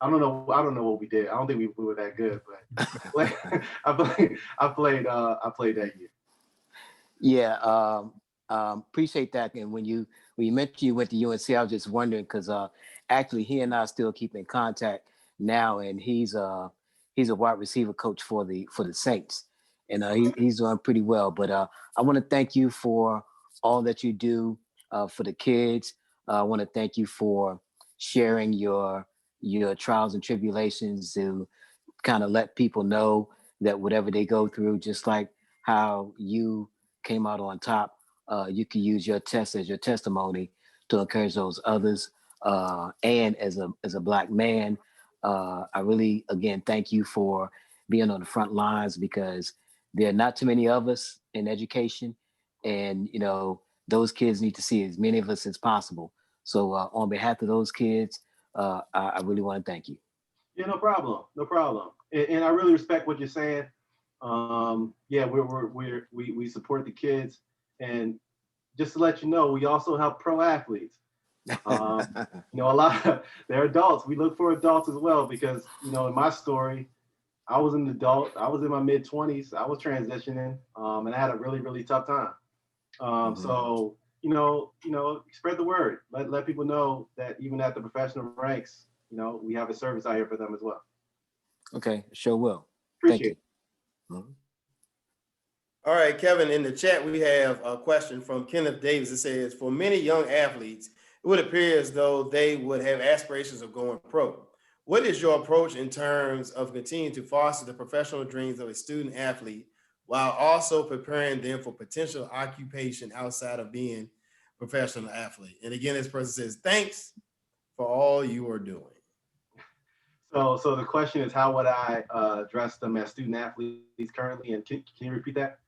I don't know what we did. I don't think we were that good, but I played that year. Yeah, appreciate that. And when you mentioned you went to UNC, I was just wondering because actually he and I still keep in contact now, and he's a wide receiver coach for the Saints, and he's doing pretty well. But I want to thank you for all that you do for the kids. I want to thank you for sharing your trials and tribulations to kind of let people know that whatever they go through, just like how you came out on top, you can use your test as your testimony to encourage those others. And as a Black man, I really, again, thank you for being on the front lines, because there are not too many of us in education, and those kids need to see as many of us as possible. So on behalf of those kids, I really want to thank you. Yeah, no problem. And I really respect what you're saying. Yeah, we support the kids, and just to let you know, we also help pro athletes. A lot of they're adults. We look for adults as well, because in my story, I was an adult. I was in my mid-20s. I was transitioning, and I had a really, really tough time. So spread the word. Let people know that even at the professional ranks, we have a service out here for them as well. Okay, sure will. Appreciate Thank you. All right, Kevin, in the chat, we have a question from Kenneth Davis. It says, for many young athletes, it would appear as though they would have aspirations of going pro. What is your approach in terms of continuing to foster the professional dreams of a student athlete while also preparing them for potential occupation outside of being a professional athlete? And again, this person says, thanks for all you are doing. So the question is, how would I address them as student athletes currently? And can you repeat that?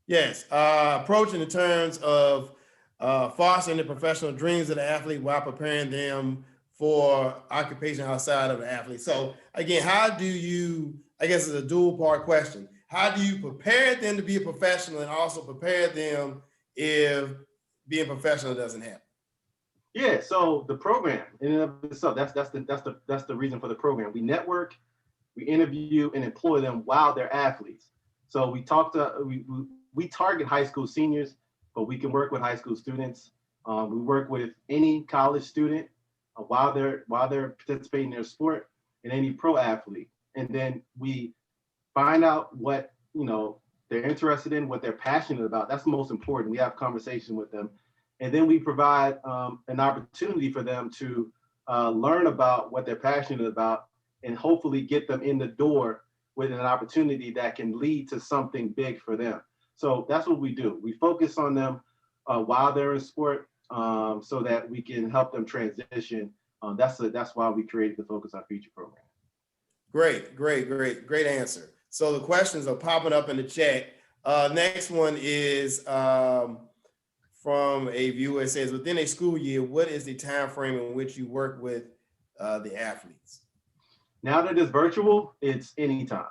Yes, approaching in terms of fostering the professional dreams of the athlete while preparing them for occupation outside of the athlete. So again, how do you, I guess it's a dual part question. How do you prepare them to be a professional and also prepare them if being professional doesn't happen? Yeah, so the program in and of itself, that's the reason for the program. We network, we interview and employ them while they're athletes. So we target high school seniors, but we can work with high school students. We work with any college student while they're participating in their sport, and any pro athlete. And then we find out what they're interested in, what they're passionate about. That's the most important. We have conversation with them. And then we provide an opportunity for them to learn about what they're passionate about, and hopefully get them in the door with an opportunity that can lead to something big for them. So that's what we do. We focus on them while they're in sport, so that we can help them transition. That's why we created the Focus on Future program. Great answer. So the questions are popping up in the chat. Next one is from a viewer. It says, within a school year, what is the time frame in which you work with the athletes? Now that it's virtual, it's anytime.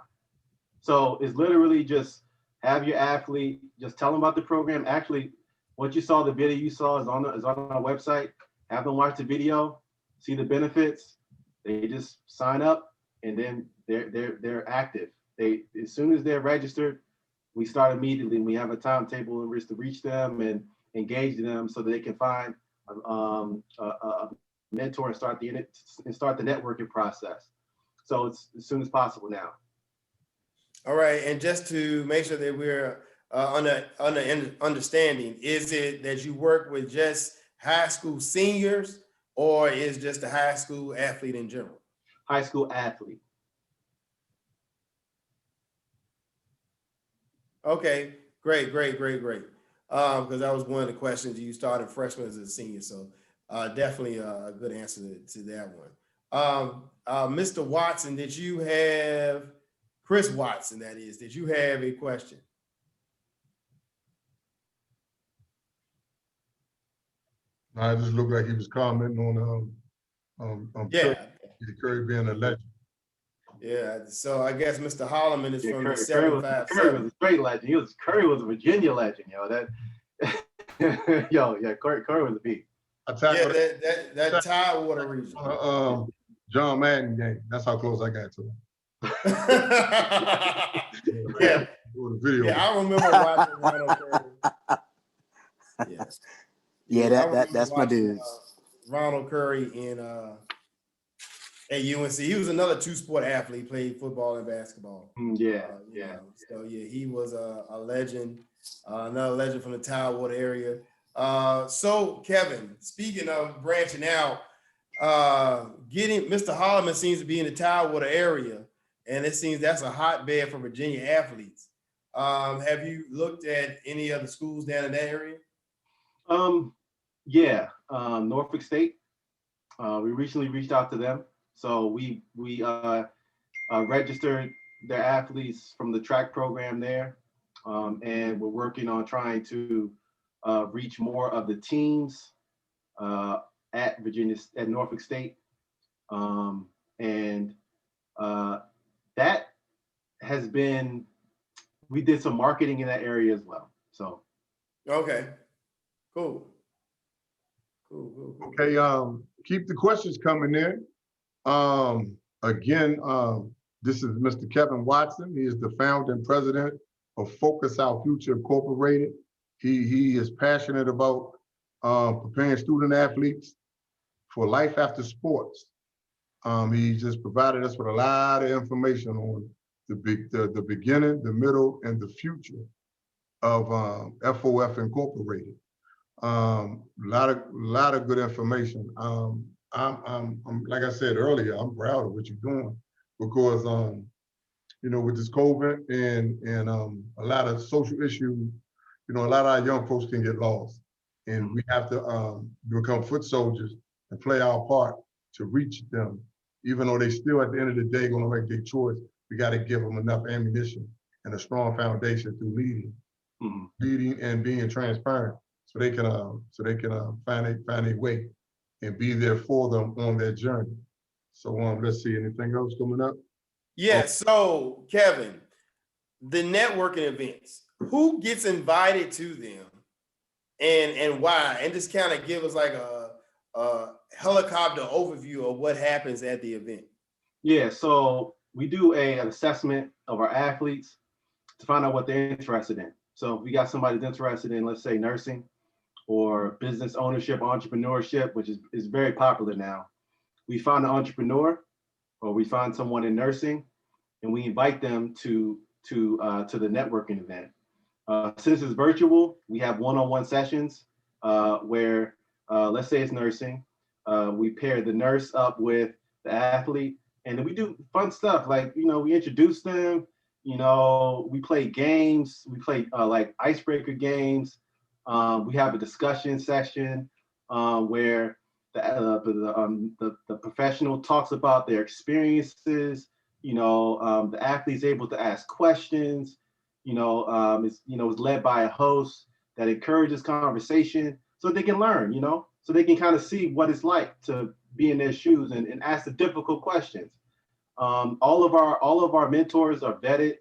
So it's literally just have your athlete, just tell them about the program. Actually, what you saw, the video you saw is on our website. Have them watch the video, see the benefits. They just sign up, and then they're active. As soon as they're registered, we start immediately, and we have a timetable in which to reach them and engage them so that they can find a mentor and start the networking process. So it's as soon as possible now. All right, and just to make sure that we're understanding, is it that you work with just high school seniors, or is just a high school athlete in general? High school athlete. Okay, great. Because that was one of the questions. You started freshman as a senior, so definitely a good answer to that one. Mr. Watson, did you have, Chris Watson, that is, did you have a question? I just looked like he was commenting on Yeah. Curry being a legend. Yeah, so I guess Mr. Holloman is from the Curry was 757. a straight legend. Curry was a Virginia legend, yo. Curry was a beat. Yeah, that Tidewater region. John Madden game. That's how close I got to him. Yeah. The video. Yeah, I remember watching Ronald Curry. Yes. Yeah, that's my dude. Ronald Curry in at UNC. He was another two-sport athlete, played football and basketball. Yeah. So he was a legend, another legend from the Tidewater area. So Kevin, speaking of branching out, getting Mr. Holloman seems to be in the Tidewater area, and it seems that's a hotbed for Virginia athletes. Have you looked at any other schools down in that area? Norfolk State. We recently reached out to them. So we registered their athletes from the track program there, and we're working on trying to reach more of the teams at Norfolk State, and that has been. We did some marketing in that area as well. So. Okay. Cool. Okay. Keep the questions coming in. Again, this is Mr. Kevin Watson. He is the founder and president of Focus Our Future Incorporated. He is passionate about preparing student athletes for life after sports. He just provided us with a lot of information on the beginning, the middle, and the future of FOF Incorporated. Lot of good information. I'm like I said earlier, I'm proud of what you're doing because with this COVID and a lot of social issues, a lot of our young folks can get lost, and we have to become foot soldiers and play our part to reach them, even though they still at the end of the day going to make their choice. We got to give them enough ammunition and a strong foundation through leading and being transparent, so they can find a way and be there for them on their journey. So let's see, anything else coming up? Yeah, so Kevin, the networking events, who gets invited to them and why? And just kind of give us like a helicopter overview of what happens at the event. Yeah, so we do an assessment of our athletes to find out what they're interested in. So if we got somebody that's interested in, let's say, nursing or business ownership, entrepreneurship, which is very popular now, we find an entrepreneur or we find someone in nursing, and we invite them to the networking event. Since it's virtual, we have one-on-one sessions where, let's say it's nursing, we pair the nurse up with the athlete, and then we do fun stuff like, we introduce them, we play games, we play like icebreaker games. We have a discussion session where the professional talks about their experiences. The athlete's able to ask questions. It's led by a host that encourages conversation so they can learn. So they can kind of see what it's like to be in their shoes and ask the difficult questions. All of our mentors are vetted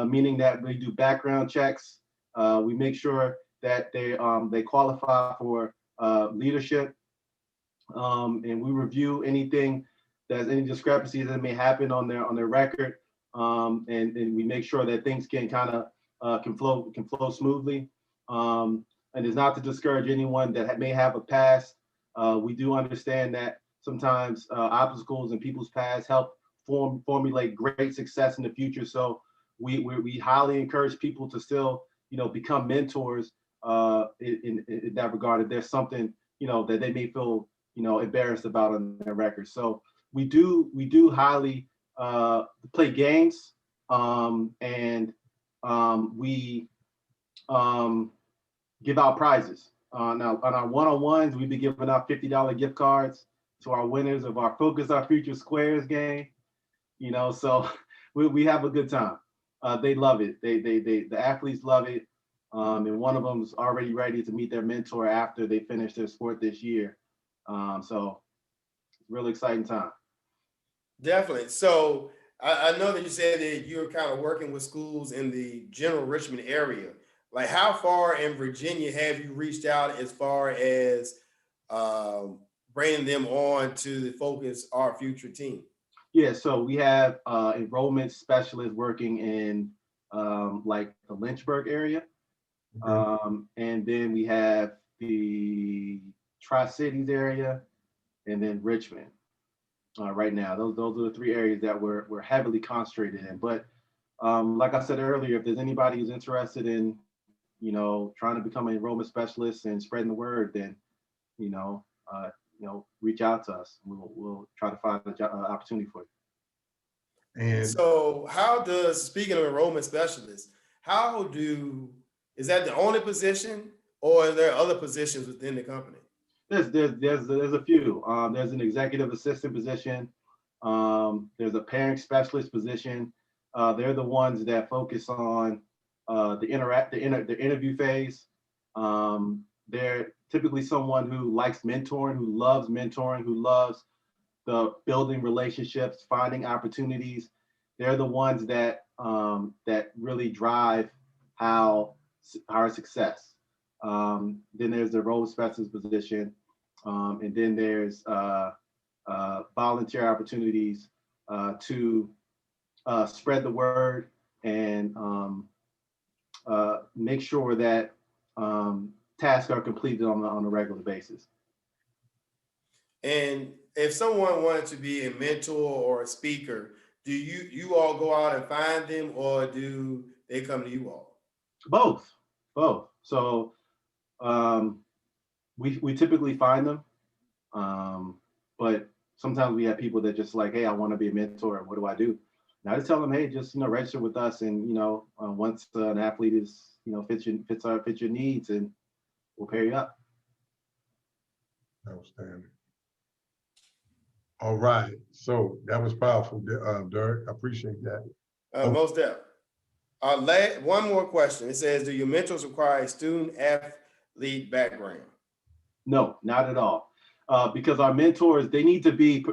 meaning that we do background checks. We make sure that they qualify for leadership, and we review anything that's any discrepancies that may happen on their record, and we make sure that things can kind of can flow smoothly. And it's not to discourage anyone that may have a past. We do understand that sometimes obstacles in people's past help formulate great success in the future. So we highly encourage people to still, become mentors in that regard. If there's something, that they may feel, embarrassed about on their record. So we do highly play games, and we give out prizes. Now on our one-on-ones, we've been giving out $50 gift cards to our winners of our Focus Our Future Squares game. So we have a good time. They love it. The athletes love it. And one of them's already ready to meet their mentor after they finish their sport this year. So it's a really exciting time. Definitely. So I know that you said that you're kind of working with schools in the general Richmond area. Like, how far in Virginia have you reached out as far as bringing them on to the Focus Our Future team? Yeah, so we have enrollment specialists working in like the Lynchburg area. And then we have the Tri-Cities area, and then Richmond. Right now, those are the three areas that we're heavily concentrated in. But like I said earlier, if there's anybody who's interested in, trying to become an enrollment specialist and spreading the word, then, reach out to us. We'll try to find an opportunity for you. And So speaking of enrollment specialists, is that the only position, or are there other positions within the company? There's a few. There's an executive assistant position. There's a parent specialist position. They're the ones that focus on the interview phase. They're typically someone who likes mentoring, who loves the building relationships, finding opportunities. They're the ones that really drive our success. Then there's the role specialist position, and then there's volunteer opportunities to spread the word and make sure that tasks are completed on a regular basis. And if someone wanted to be a mentor or a speaker, do you all go out and find them, or do they come to you all? Both. So we typically find them, but sometimes we have people that just like, hey, I want to be a mentor. What do I do? And I just tell them, hey, just register with us, and once an athlete is fits your needs, and we'll pair you up. outstanding. All right, so that was powerful, Derek. I appreciate that. Most definitely. One more question. It says, do your mentors require a student athlete background? No, not at all. Because our mentors, they need to be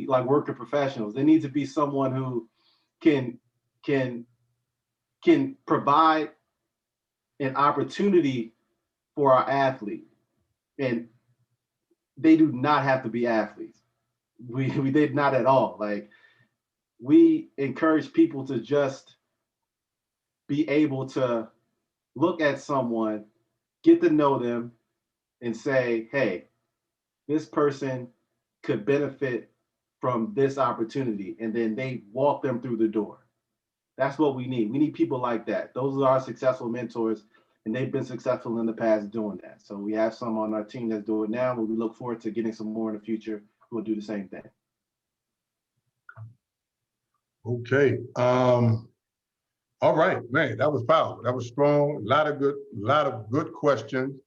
like working professionals. They need to be someone who can provide an opportunity for our athlete, and they do not have to be athletes. We did not at all. Like, we encourage people to just be able to look at someone, get to know them, and say, hey, this person could benefit from this opportunity, and then they walk them through the door. That's what we need. We need people like that. Those are our successful mentors, and they've been successful in the past doing that. So we have some on our team that's doing it now, but we look forward to getting some more in the future who will do the same thing. Okay. All right, man, that was powerful. That was strong. A lot of good questions.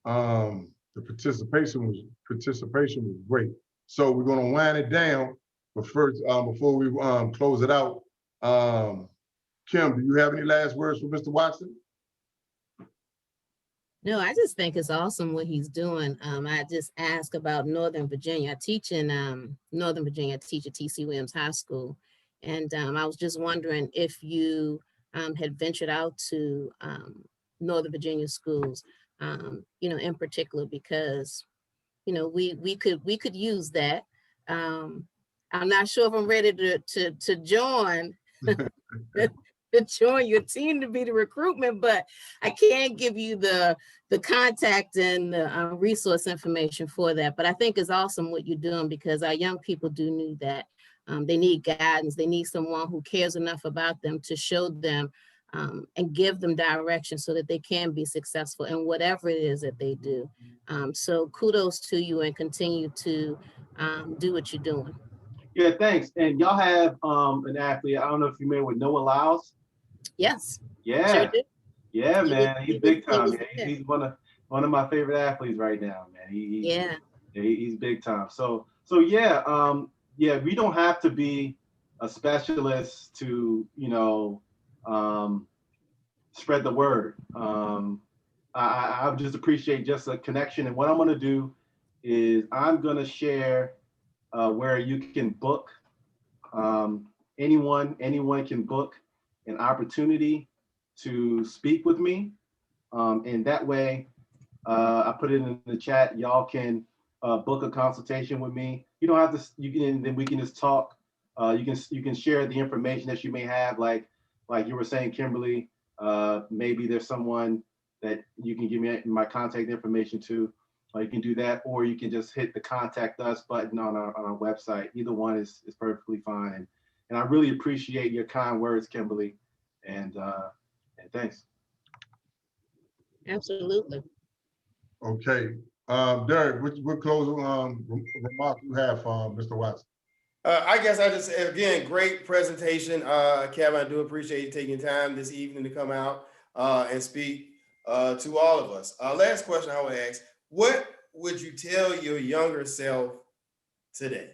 The participation was great. So we're gonna wind it down, but first, before we close it out, Kim, do you have any last words for Mr. Watson? No, I just think it's awesome what he's doing. I just asked about Northern Virginia. I teach in Northern Virginia. I teach at T.C. Williams High School. And I was just wondering if you had ventured out to Northern Virginia schools, in particular, because, we could use that. I'm not sure if I'm ready to join to join your team to be the recruitment, but I can give you the contact and the resource information for that. But I think it's awesome what you're doing, because our young people do need that. They need guidance. They need someone who cares enough about them to show them and give them direction so that they can be successful in whatever it is that they do. So kudos to you, and continue to do what you're doing. Yeah, thanks. And y'all have an athlete. I don't know if you're familiar with Noah Lyles. Yes. Yeah. Sure do. Yeah, man. He's big time. Yeah. He's one of my favorite athletes right now, man. He's big time. So yeah, we don't have to be a specialist to, spread the word. I just appreciate just a connection. And what I'm gonna do is I'm gonna share where you can book. Anyone can book an opportunity to speak with me, and that way, I put it in the chat. Y'all can book a consultation with me. You don't have to. Then we can just talk. You can share the information that you may have, like you were saying, Kimberly. Maybe there's someone that you can give me my contact information to. You can do that, or you can just hit the contact us button on our website. Either one is perfectly fine. And I really appreciate your kind words, Kimberly. And thanks. Absolutely. Okay. Derek, what closing remarks you have for Mr. Watson? I guess I just, again, great presentation. Kevin, I do appreciate you taking time this evening to come out and speak to all of us. Last question I would ask, what would you tell your younger self today?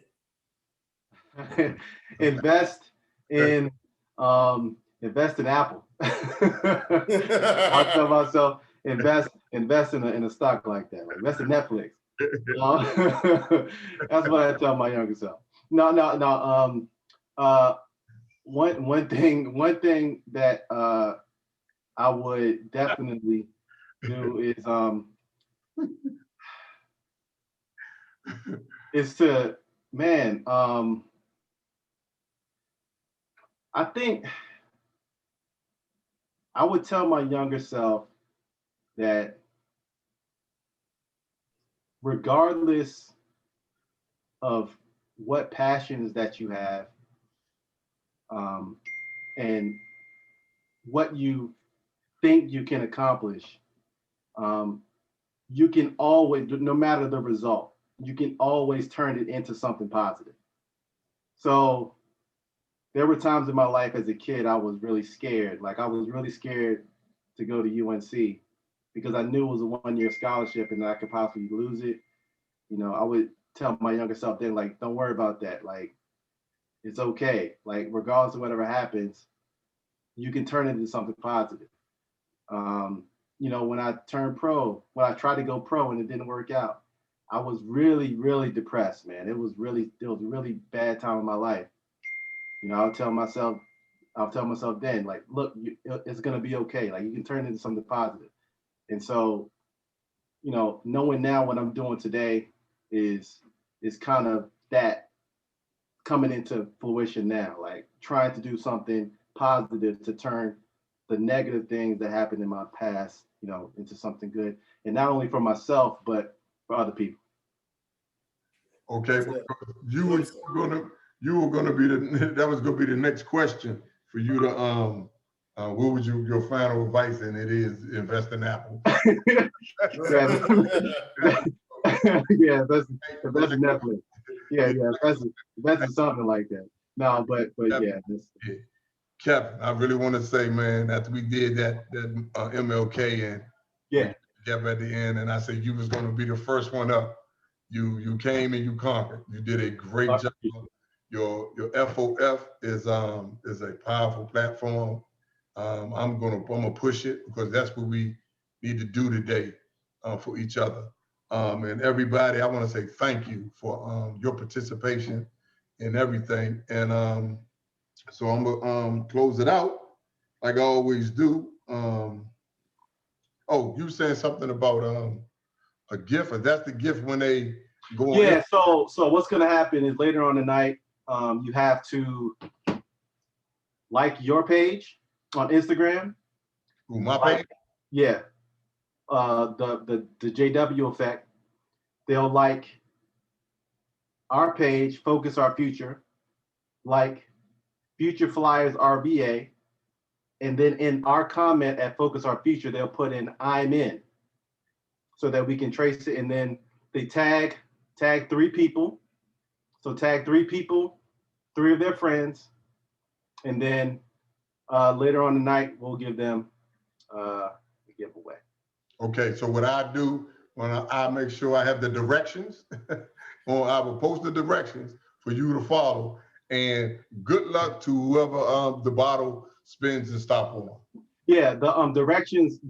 Invest in Apple. I'll tell myself invest in a stock like that. Like invest in Netflix. That's what I tell my younger self. No. One thing that I would definitely do is to, man, I think I would tell my younger self that regardless of what passions that you have, and what you think you can accomplish, you can always, no matter the result, you can always turn it into something positive. So there were times in my life as a kid, I was really scared. Like I was really scared to go to UNC because I knew it was a one-year scholarship and that I could possibly lose it. I would tell my younger self then, like, don't worry about that. Like, it's okay. Like, regardless of whatever happens, you can turn it into something positive. When I turned pro, when I tried to go pro and it didn't work out, I was really, really depressed, man. It was a really bad time in my life. I'll tell myself then, like, look, it's gonna be okay. Like, you can turn it into something positive. And so, knowing now what I'm doing today is kind of that coming into fruition now, like trying to do something positive to turn the negative things that happened in my past, into something good. And not only for myself, but for other people. Okay, you were gonna be that was gonna be the next question for you to what would your final advice? And it is invest in Apple. Yeah, that's Netflix. Yeah, that's something like that. No, but yeah. Kevin, I really want to say, man, after we did that MLK and Jeff at the end, and I said you was going to be the first one up. You came and you conquered. You did a great job. Your FOF is a powerful platform. I'm gonna push it because that's what we need to do today for each other. And everybody, I want to say thank you for your participation in everything. And so I'm gonna close it out. like I always do. Oh, you saying something about a gift, or that's the gift when they go on? Yeah. So what's gonna happen is later on tonight, you have to like your page on Instagram. Ooh, my Like, page? yeah. The JW effect. They'll like our page, Focus Our Future, like Future Flyers RBA, and then in our comment at Focus Our Future, they'll put in I'm in, so that we can trace it. And then they tag 3 people. So tag 3 people, 3 of their friends, and then later on tonight we'll give them a giveaway. Okay, so what I do when I make sure I have the directions, or I will post the directions for you to follow. And good luck to whoever the bottle spins and stop on. Yeah, the directions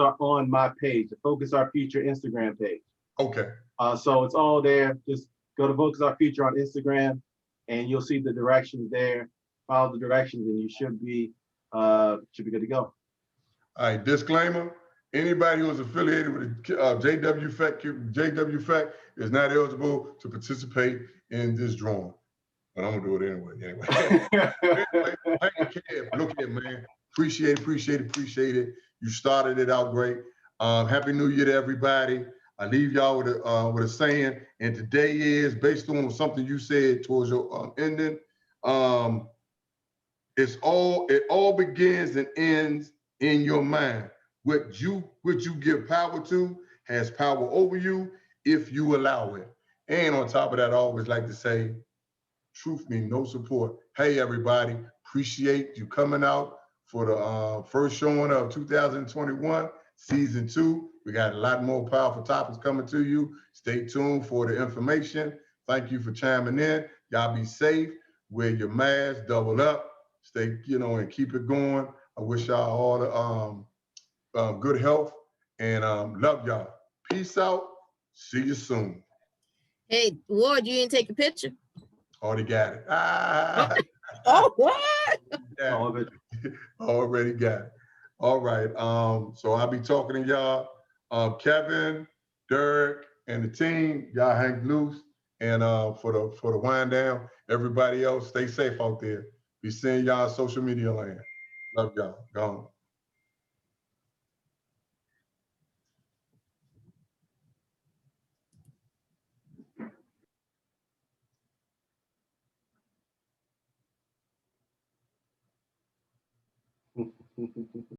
are on my page, the Focus Our Future Instagram page. Okay. So it's all there. Just go to Focus Our Future on Instagram, and you'll see the directions there. Follow the directions, and you should be good to go. All right, disclaimer. Anybody who is affiliated with the JW Fact is not eligible to participate in this drawing. But I'm gonna do it anyway. Anyway, look here, man. Appreciate it. You started it out great. Happy New Year to everybody. I leave y'all with a saying, and today is based on something you said towards your ending. It all begins and ends in your mind. What you give power to has power over you if you allow it. And on top of that, I always like to say, truth means no support. Hey, everybody, appreciate you coming out for the first showing of 2021, season 2. We got a lot more powerful topics coming to you. Stay tuned for the information. Thank you for chiming in. Y'all be safe, wear your mask, double up, stay, and keep it going. I wish y'all all the good health and love y'all. Peace out. See you soon. Hey, Ward, you didn't take a picture? Already got it. Oh, what? Yeah. All of it. Already got it. All right. So I'll be talking to y'all. Kevin, Derek, and the team, y'all hang loose. And for the wind down, everybody else, stay safe out there. Be seeing y'all on social media land. Love y'all. Gone.